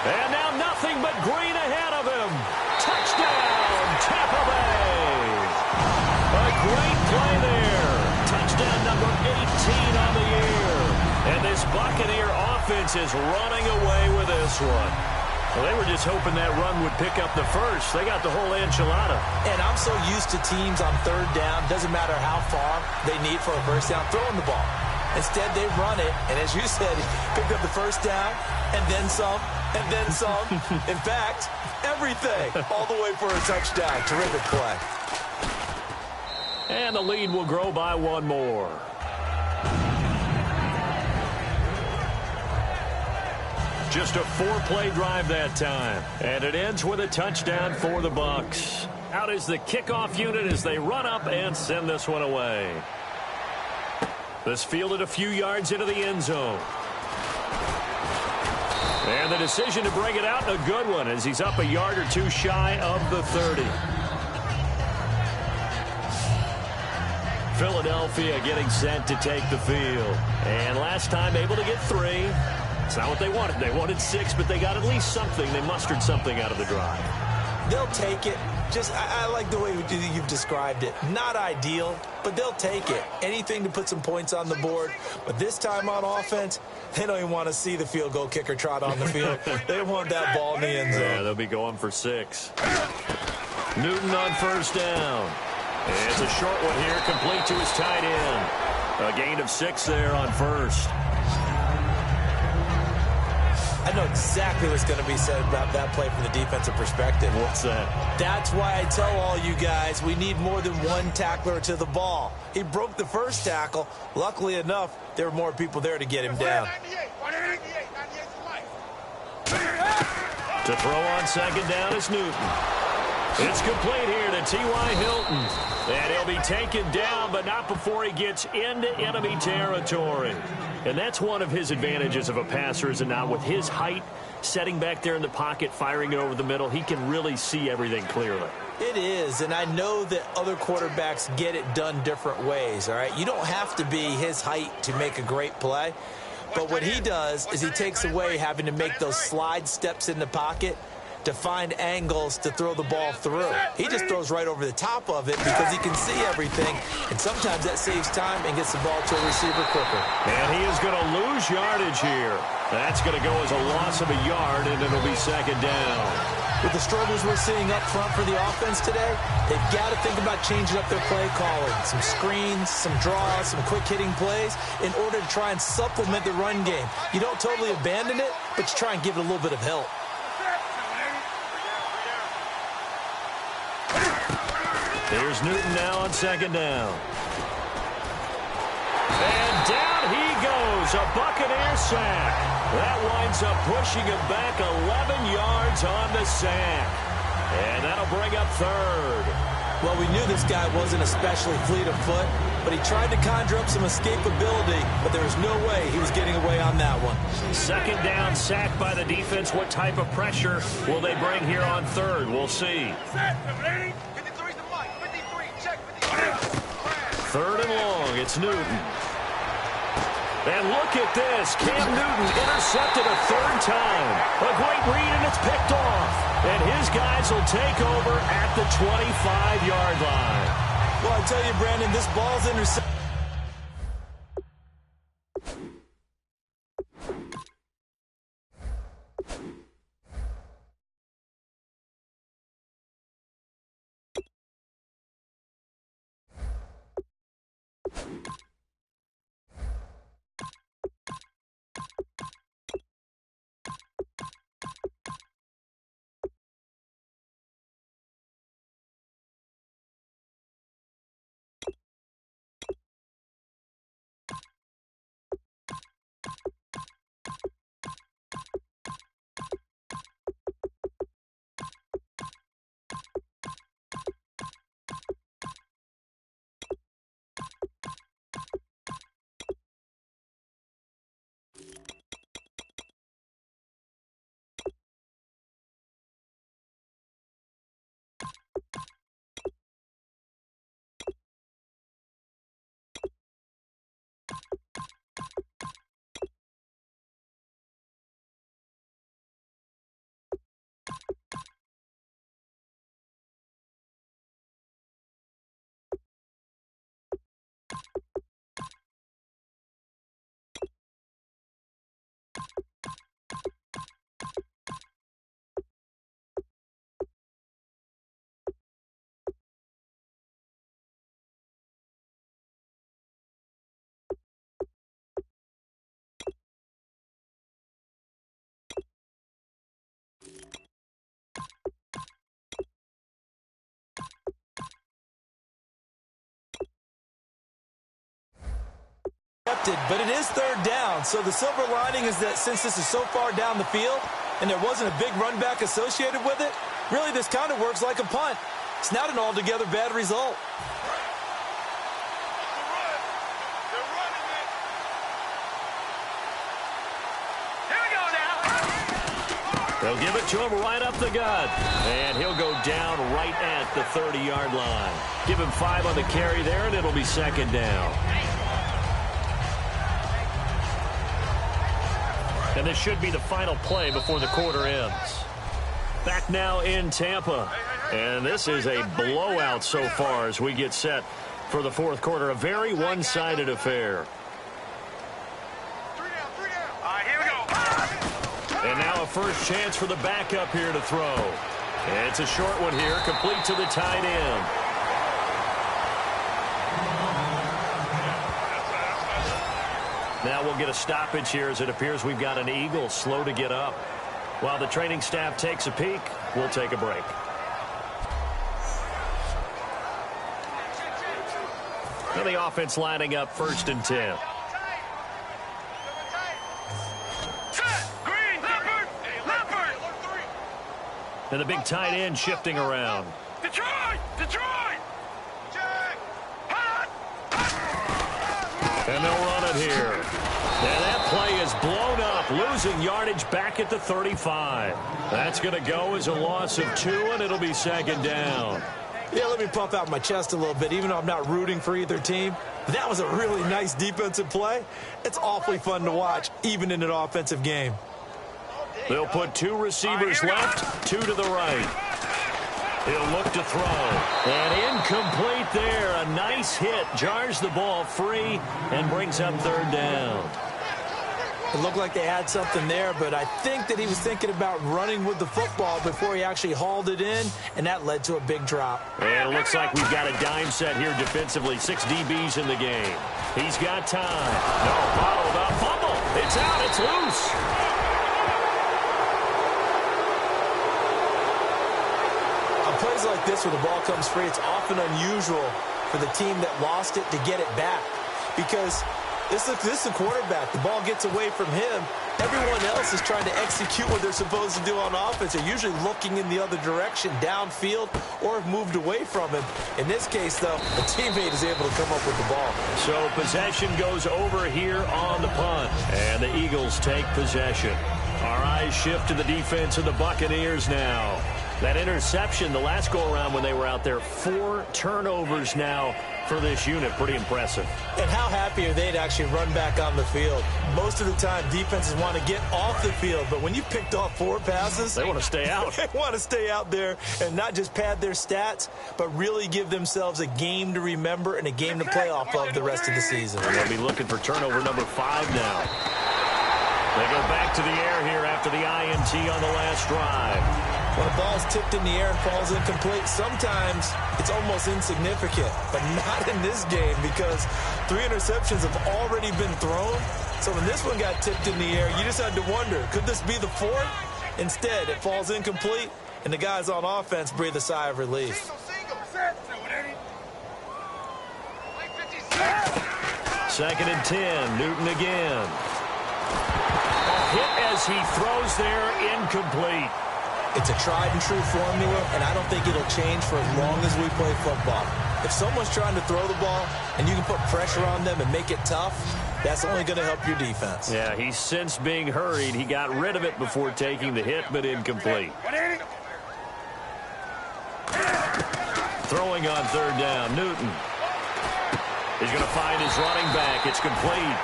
S2: And now nothing but green ahead of him. Touchdown, Tampa Bay. A great play there. Touchdown number 18 on the year. And this Buccaneer offense is running away with this one. Well, they were just hoping that run would pick up the first. They got the whole enchilada.
S4: And I'm so used to teams on third down, doesn't matter how far they need for a first down, throwing the ball. Instead, they run it, and as you said, picked up the first down, and then some, and then some. In fact, everything, all the way for a touchdown. Terrific play.
S2: And the lead will grow by one more. Just a 4-play drive that time. And it ends with a touchdown for the Bucs. Out is the kickoff unit as they run up and send this one away. This fielded a few yards into the end zone. And the decision to bring it out, a good one, as he's up a yard or two shy of the 30. Philadelphia getting set to take the field. And last time able to get 3. It's not what they wanted. They wanted 6, but they got at least something. They mustered something out of the drive.
S4: They'll take it. I like the way you've described it. Not ideal, but they'll take it. Anything to put some points on the board. But this time on offense, they don't even want to see the field goal kicker trot on the field. They want that ball in the end zone.
S2: Yeah, they'll be going for 6. Newton on first down. It's a short one here, complete to his tight end. A gain of 6 there on first.
S4: I know exactly what's going to be said about that play from the defensive perspective.
S2: What's that?
S4: That's why I tell all you guys we need more than one tackler to the ball. He broke the first tackle. Luckily enough, there were more people there to get him down.
S2: To throw on second down is Newton. It's complete here to T.Y. Hilton. And he'll be taken down, but not before he gets into enemy territory. And that's one of his advantages of a passer, is it not? With his height, setting back there in the pocket, firing it over the middle, he can really see everything clearly.
S4: It is, and I know that other quarterbacks get it done different ways, all right? You don't have to be his height to make a great play. But what he does is he takes away having to make those slide steps in the pocket to find angles to throw the ball through. He just throws right over the top of it because he can see everything, and sometimes that saves time and gets the ball to a receiver quicker.
S2: And he is going to lose yardage here. That's going to go as a loss of a yard, and it'll be second down.
S4: With the struggles we're seeing up front for the offense today, they've got to think about changing up their play calling. Some screens, some draws, some quick-hitting plays in order to try and supplement the run game. You don't totally abandon it, but you try and give it a little bit of help.
S2: Here's Newton now on second down. And down he goes, a Buccaneer sack. That winds up pushing him back 11 yards on the sack. And that'll bring up third.
S4: Well, we knew this guy wasn't especially fleet of foot, but he tried to conjure up some escapability, but there was no way he was getting away on that one.
S2: Second down, sack by the defense. What type of pressure will they bring here on third? We'll see. Third and long, it's Newton. And look at this. Cam Newton intercepted a third time. A great read, and it's picked off. And his guys will take over at the 25-yard line.
S4: Well, I tell you, Brandon, this ball's intercepted. But it is third down, so the silver lining is that since this is so far down the field and there wasn't a big run back associated with it, really this kind of works like a punt. It's not an altogether bad result.
S2: They'll give it to him right up the gut. And he'll go down right at the 30-yard line. Give him 5 on the carry there, and it'll be second down. And this should be the final play before the quarter ends. Back now in Tampa. And this is a blowout so far as we get set for the fourth quarter. A very one-sided affair. And now a first chance for the backup here to throw. And it's a short one here, complete to the tight end. Now we'll get a stoppage here as it appears we've got an Eagle slow to get up. While the training staff takes a peek, we'll take a break. And the offense lining up 1st and 10. And the big tight end shifting around.
S3: Detroit!
S2: And they'll run it here. And that play is blown up, losing yardage back at the 35. That's going to go as a loss of 2, and it'll be second down.
S4: Yeah, let me pump out my chest a little bit, even though I'm not rooting for either team. That was a really nice defensive play. It's awfully fun to watch, even in an offensive game.
S2: They'll put 2 receivers left, 2 to the right. He'll look to throw. And incomplete there. A nice hit. Jars the ball free and brings up 3rd down.
S4: It looked like they had something there, but I think that he was thinking about running with the football before he actually hauled it in, and that led to a big drop.
S2: And it looks like we've got a dime set here defensively. 6 DBs in the game. He's got time. No, bottled up. Fumble. It's out. It's loose.
S4: Plays like this where the ball comes free, it's often unusual for the team that lost it to get it back because this is the quarterback. The ball gets away from him. Everyone else is trying to execute what they're supposed to do on offense. They're usually looking in the other direction, downfield, or have moved away from him. In this case, though, a teammate is able to come up with the ball.
S2: So possession goes over here on the punt, and the Eagles take possession. Our eyes shift to the defense of the Buccaneers now. That interception the last go-around when they were out there, 4 turnovers now for this unit. Pretty impressive.
S4: And how happy are they to actually run back on the field? Most of the time, defenses want to get off the field, but when you picked off 4 passes,
S2: they want to stay out.
S4: They want to stay out there and not just pad their stats, but really give themselves a game to remember and a game to play off of the rest of the season.
S2: And they'll be looking for turnover number 5 now. They go back to the air here after the INT on the last drive.
S4: When a ball's tipped in the air and falls incomplete, sometimes it's almost insignificant, but not in this game because 3 interceptions have already been thrown. So when this one got tipped in the air, you just had to wonder, could this be the 4th? Instead, it falls incomplete, and the guys on offense breathe a sigh of relief.
S2: Second and 10, Newton again. A hit as he throws there, incomplete.
S4: It's a tried-and-true formula, and I don't think it'll change for as long as we play football. If someone's trying to throw the ball and you can put pressure on them and make it tough, that's only going to help your defense.
S2: Yeah, he's since being hurried. He got rid of it before taking the hit, but incomplete. Throwing on 3rd down, Newton. He's going to find his running back. It's complete.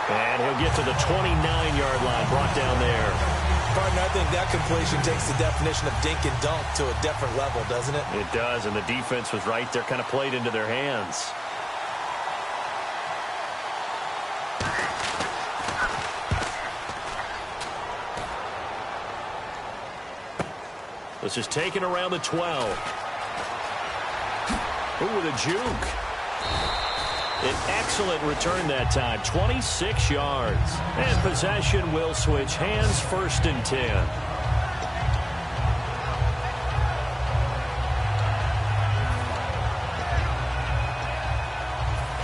S2: And he'll get to the 29-yard line, brought down there.
S4: Partner, I think that completion takes the definition of dink and dunk to a different level, doesn't it?
S2: It does, and the defense was right there, kind of played into their hands. This is taken around the 12. Ooh, with a juke. An excellent return that time, 26 yards. And possession will switch hands, 1st and 10.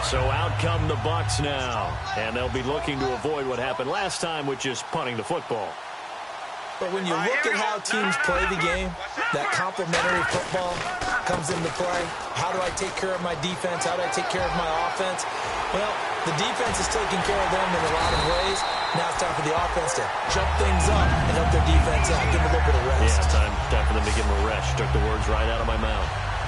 S2: So out come the Bucs now, and they'll be looking to avoid what happened last time, which is punting the football.
S4: But when you look at how teams play the game, that complementary football comes into play. How do I take care of my defense? How do I take care of my offense? Well, the defense is taking care of them in a lot of ways. Now it's time for the offense to jump things up and help their defense out. Give them a little bit of rest.
S2: Yeah, time for them to give them a rest. Took the words right out of my mouth.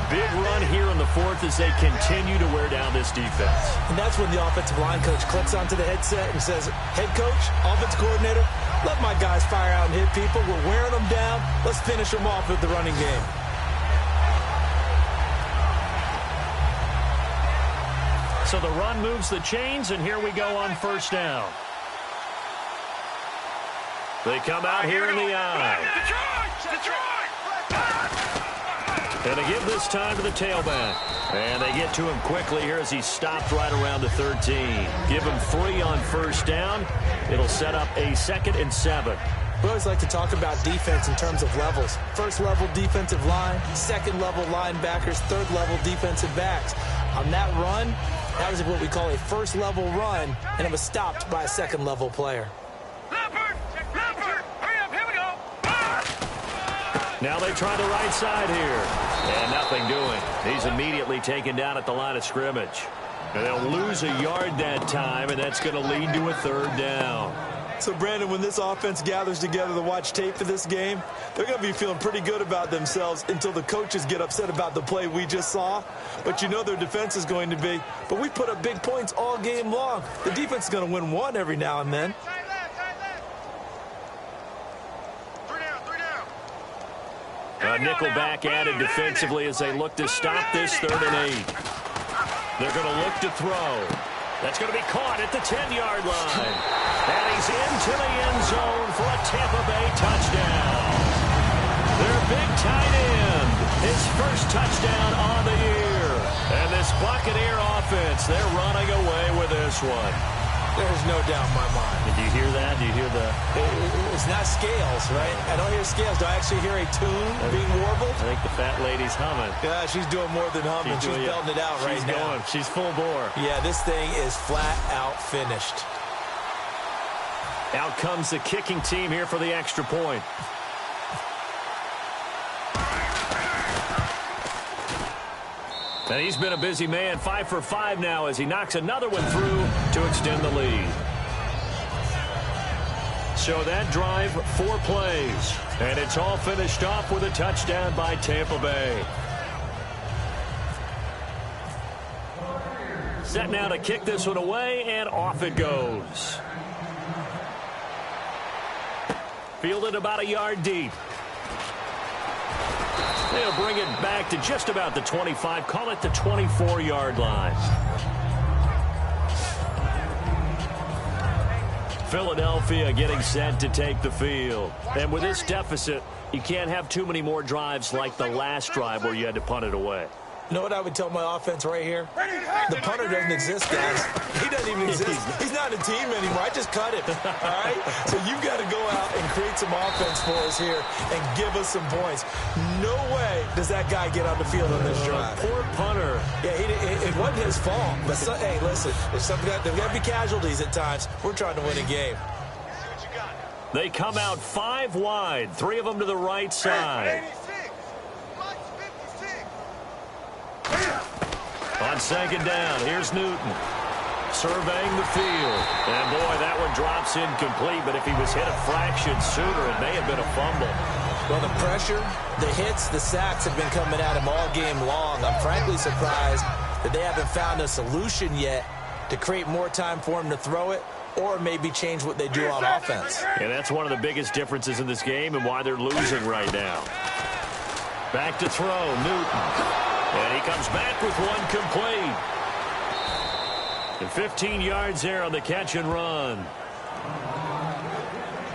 S2: Big run here in the fourth as they continue to wear down this defense.
S4: And that's when the offensive line coach clicks onto the headset and says, head coach, offense coordinator, let my guys fire out and hit people. We're wearing them down. Let's finish them off with the running game.
S2: So the run moves the chains, and here we go on first down. They come out here in the eye. And they give this time to the tailback. And they get to him quickly here as he stopped right around the 13. Give him 3 on first down. It'll set up a 2nd and 7.
S4: We always like to talk about defense in terms of levels. First level defensive line, second level linebackers, third level defensive backs. On that run, that was what we call a first level run, and it was stopped by a second level player.
S2: Now they try the right side here. And nothing doing. He's immediately taken down at the line of scrimmage. And they'll lose a yard that time, and that's going to lead to a 3rd down.
S4: So, Brandon, when this offense gathers together to watch tape for this game, they're going to be feeling pretty good about themselves until the coaches get upset about the play we just saw. But you know their defense is going to be. But we put up big points all game long. The defense is going to win one every now and then.
S2: Nickelback added defensively as they look to stop this 3rd and 8. They're going to look to throw. That's going to be caught at the 10-yard line. And he's into the end zone for a Tampa Bay touchdown. Their big tight end, his first touchdown on the year. And this Buccaneer offense, they're running away with this one.
S4: There's no doubt in my mind.
S2: Did you hear that? Do you hear the...
S4: It's not scales, right? I don't hear scales. Do I actually hear a tune being warbled?
S2: I think the fat lady's humming.
S4: Yeah, she's doing more than humming. She's belting it out right now.
S2: She's full bore.
S4: Yeah, this thing is flat out finished.
S2: Out comes the kicking team here for the extra point. And he's been a busy man, 5 for 5 now as he knocks another one through to extend the lead. So that drive, 4 plays. And it's all finished off with a touchdown by Tampa Bay. Set now to kick this one away, and off it goes. Fielded about a yard deep. They'll bring it back to just about the 25. Call it the 24-yard line. Philadelphia getting set to take the field. And with this deficit, you can't have too many more drives like the last drive where you had to punt it away.
S4: You know what I would tell my offense right here? The punter doesn't exist, guys. He doesn't even exist. He's not a team anymore. I just cut him, all right? So you've got to go out and create some offense for us here and give us some points. No way does that guy get on the field on this drive.
S2: Poor punter.
S4: Yeah, it wasn't his fault. But hey, listen, there's got to be casualties at times. We're trying to win a game.
S2: They come out 5 wide, 3 of them to the right side. On 2nd down, here's Newton. Surveying the field. And, boy, that one drops incomplete. But if he was hit a fraction sooner, it may have been a fumble.
S4: Well, the pressure, the hits, the sacks have been coming at him all game long. I'm frankly surprised that they haven't found a solution yet to create more time for him to throw it or maybe change what they do on offense.
S2: And that's one of the biggest differences in this game and why they're losing right now. Back to throw, Newton. And he comes back with one complete. And 15 yards there on the catch and run.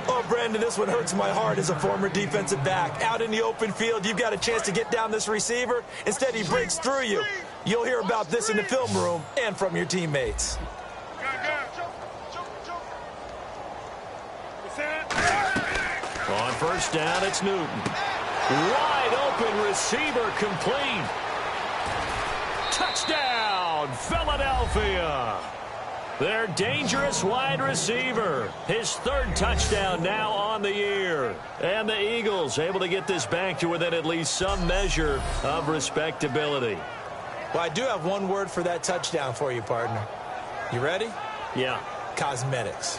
S4: Oh, Brandon, this one hurts my heart as a former defensive back. Out in the open field, you've got a chance to get down this receiver. Instead, he breaks through you. You'll hear about this in the film room and from your teammates.
S2: On first down, it's Newton. Wide open receiver complete. Touchdown! touchdown, Philadelphia. Their dangerous wide receiver. His third touchdown now on the year. And the Eagles able to get this back to within at least some measure of respectability.
S4: Well, I do have one word for that touchdown for you, partner. You ready?
S2: Yeah.
S4: Cosmetics.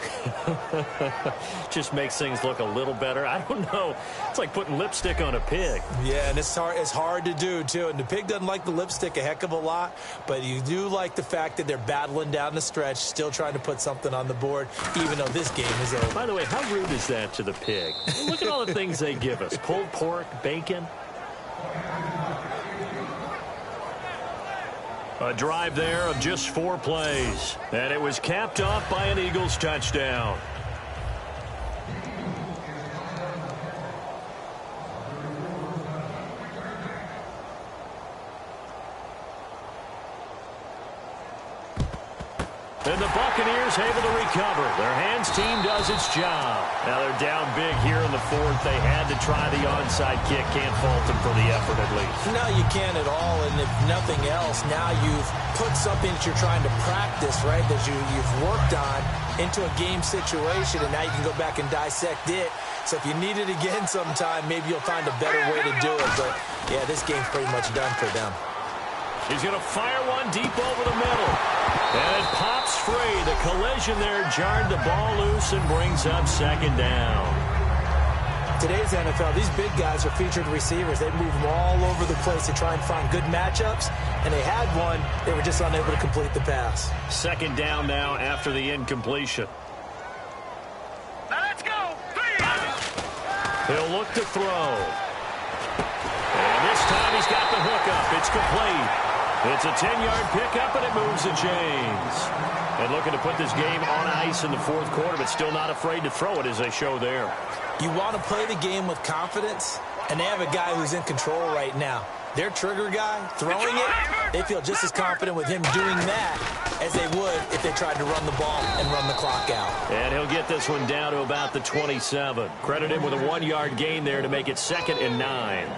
S2: Just makes things look a little better. I don't know. It's like putting lipstick on a pig.
S4: Yeah, and it's hard to do, too. And the pig doesn't like the lipstick a heck of a lot, but you do like the fact that they're battling down the stretch, still trying to put something on the board, even though this game is over.
S2: By the way, how rude is that to the pig? Look at all the things they give us. Pulled pork, bacon. A drive there of just 4 plays. And it was capped off by an Eagles touchdown. And the Buccaneers able to recover. Their hands team does its job. Now they're down big here in the 4th. They had to try the onside kick. Can't fault them for the effort at least.
S4: No, you can't at all. And if nothing else, now you've put something that you're trying to practice, right, that you've worked on into a game situation, and now you can go back and dissect it. So if you need it again sometime, maybe you'll find a better way to do it. But, yeah, this game's pretty much done for them.
S2: He's going to fire one deep over the middle. And it pops free. The collision there jarred the ball loose and brings up 2nd down.
S4: Today's NFL, these big guys are featured receivers. They move them all over the place to try and find good matchups. And they had one. They were just unable to complete the pass.
S2: 2nd down now after the incompletion.
S3: Now let's go. 3.
S2: He'll look to throw. And this time he's got the hook up. It's complete. It's a 10-yard pickup, and it moves the chains. And looking to put this game on ice in the 4th quarter, but still not afraid to throw it as they show there.
S4: You want to play the game with confidence, and they have a guy who's in control right now. Their trigger guy, throwing it, they feel just as confident with him doing that as they would if they tried to run the ball and run the clock out.
S2: And he'll get this one down to about the 27. Credit him with a 1-yard gain there to make it 2nd and 9.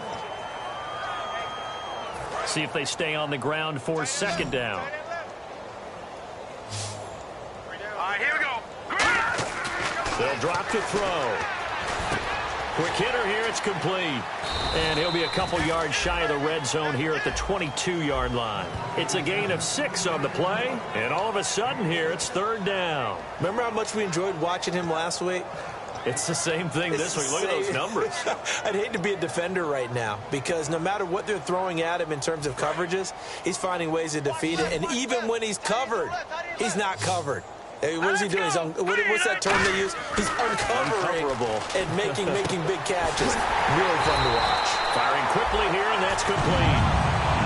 S2: See if they stay on the ground for 2nd down.
S3: All right, here we go.
S2: They'll drop to throw. Quick hitter here, it's complete. And he'll be a couple yards shy of the red zone here at the 22-yard line. It's a gain of 6 on the play, and all of a sudden here, it's 3rd down.
S4: Remember how much we enjoyed watching him last week?
S2: It's the same thing this week. Look at those numbers.
S4: I'd hate to be a defender right now because no matter what they're throwing at him in terms of coverages, he's finding ways to defeat it. And even when he's covered, he's not covered. Hey, what is he doing? What's that term they use? He's uncovering and making big catches. Really fun to watch.
S2: Firing quickly here, and that's complete.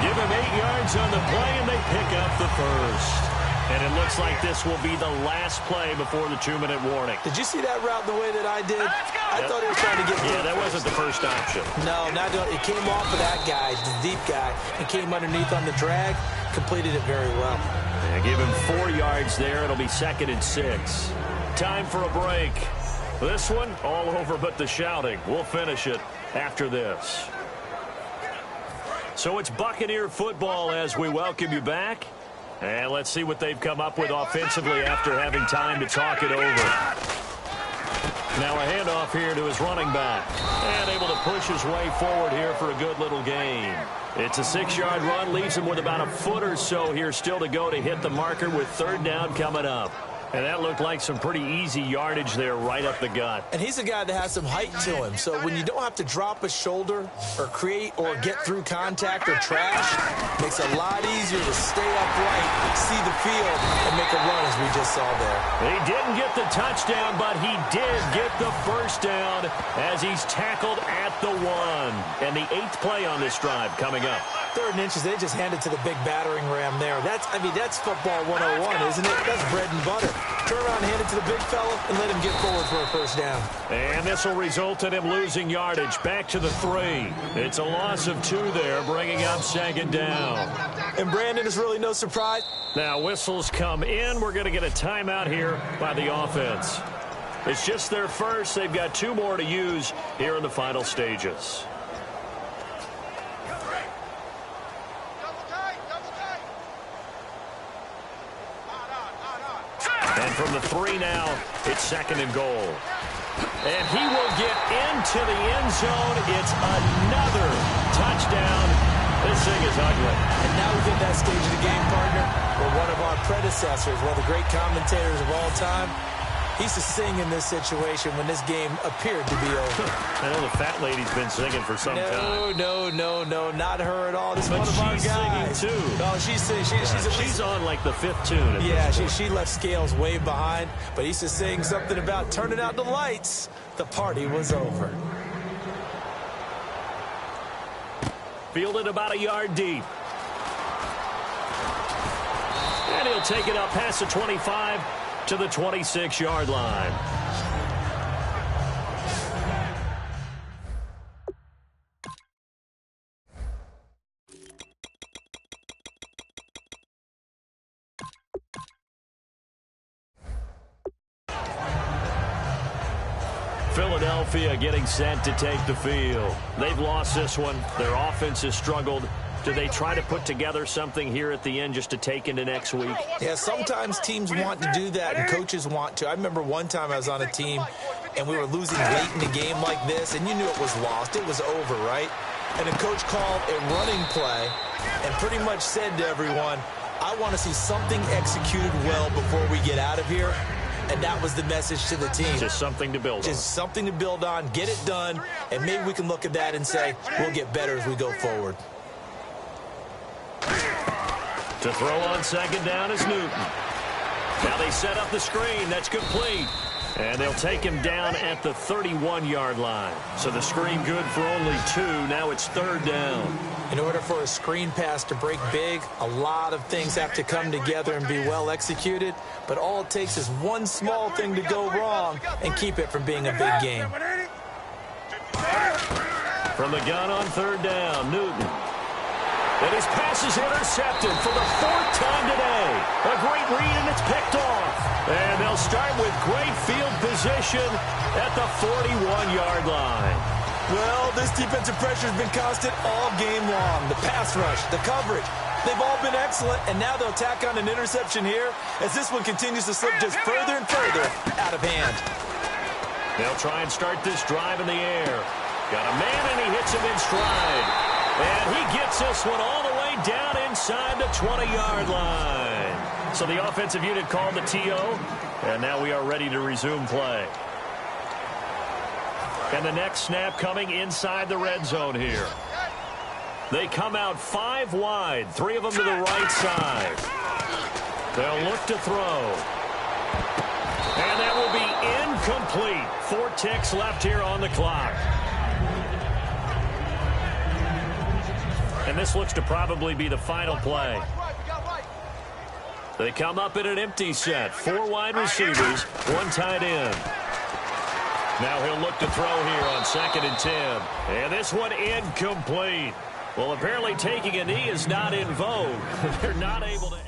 S2: Give him 8 yards on the play, and they pick up the first. And it looks like this will be the last play before the 2-minute warning.
S4: Did you see that route the way that I did? I thought he was trying to get through.
S2: Yeah, that wasn't the first option.
S4: No, it came off of that guy, the deep guy, and came underneath on the drag. Completed it very well.
S2: Yeah, give him 4 yards there. It'll be 2nd and 6. Time for a break. This one, all over but the shouting. We'll finish it after this. So it's Buccaneer football as we welcome you back. And let's see what they've come up with offensively after having time to talk it over. Now a handoff here to his running back. And able to push his way forward here for a good little gain. It's a 6-yard run, leaves him with about a foot or so here still to go to hit the marker with 3rd down coming up. And that looked like some pretty easy yardage there right up the gut.
S4: And he's a guy that has some height to him. So when you don't have to drop a shoulder or create or get through contact or trash, makes it a lot easier to stay upright, see the field, and make a run as we just saw there.
S2: He didn't get the touchdown, but he did get the first down as he's tackled at the 1. And the 8th play on this drive coming up.
S4: 3rd and inches, they just handed to the big battering ram there. That's football 101, isn't it? That's bread and butter. Turn around, hand it to the big fella, and let him get forward for a first down.
S2: And this will result in him losing yardage. Back to the 3. It's a loss of 2 there, bringing up 2nd down.
S4: And Brandon is really no surprise.
S2: Now whistles come in. We're going to get a timeout here by the offense. It's just their first. They've got 2 more to use here in the final stages. And from the 3 now, it's 2nd and goal. And he will get into the end zone. It's another touchdown. This thing is ugly.
S4: And now we've hit that stage of the game, partner, where one of our predecessors, one of the great commentators of all time, he used to sing in this situation when this game appeared to be over.
S2: I know the fat lady's been singing for some time.
S4: No, not her at all. This is one of our guys.
S2: She's singing, too.
S4: Oh, she's singing.
S2: She's on, like, the 5th tune.
S4: Yeah, she left Scales way behind, but he used to sing something about turning out the lights. The party was over.
S2: Fielded about a yard deep. And he'll take it up past the 25 to the 26-yard line. Philadelphia getting set to take the field. They've lost this one. Their offense has struggled. Do they try to put together something here at the end just to take into next week?
S4: Yeah, sometimes teams want to do that and coaches want to. I remember one time I was on a team and we were losing late in the game like this, and you knew it was lost. It was over, right? And the coach called a running play and pretty much said to everyone, I want to see something executed well before we get out of here. And that was the message to the team.
S2: Just something to build on.
S4: Just something to build on, get it done, and maybe we can look at that and say, we'll get better as we go forward.
S2: To throw on 2nd down is Newton. Now they set up the screen. That's complete. And they'll take him down at the 31-yard line. So the screen good for only 2. Now it's 3rd down.
S4: In order for a screen pass to break big, a lot of things have to come together and be well executed. But all it takes is one small thing to go wrong and keep it from being a big game.
S2: From the gun on 3rd down, Newton. And his pass is intercepted for the 4th time today. A great read, and it's picked off. And they'll start with great field position at the 41-yard line.
S4: Well, this defensive pressure has been constant all game long. The pass rush, the coverage, they've all been excellent, and now they'll tack on an interception here as this one continues to slip just further and further out of hand.
S2: They'll try and start this drive in the air. Got a man, and he hits him in stride. And he gets this one all the way down inside the 20-yard line. So the offensive unit called the TO, and now we are ready to resume play. And the next snap coming inside the red zone here. They come out 5 wide, 3 of them to the right side. They'll look to throw. And that will be incomplete. 4 ticks left here on the clock. And this looks to probably be the final play. They come up in an empty set. 4 wide receivers, 1 tight end. Now he'll look to throw here on 2nd and 10. And this one incomplete. Well, apparently taking a knee is not in vogue. They're not able to...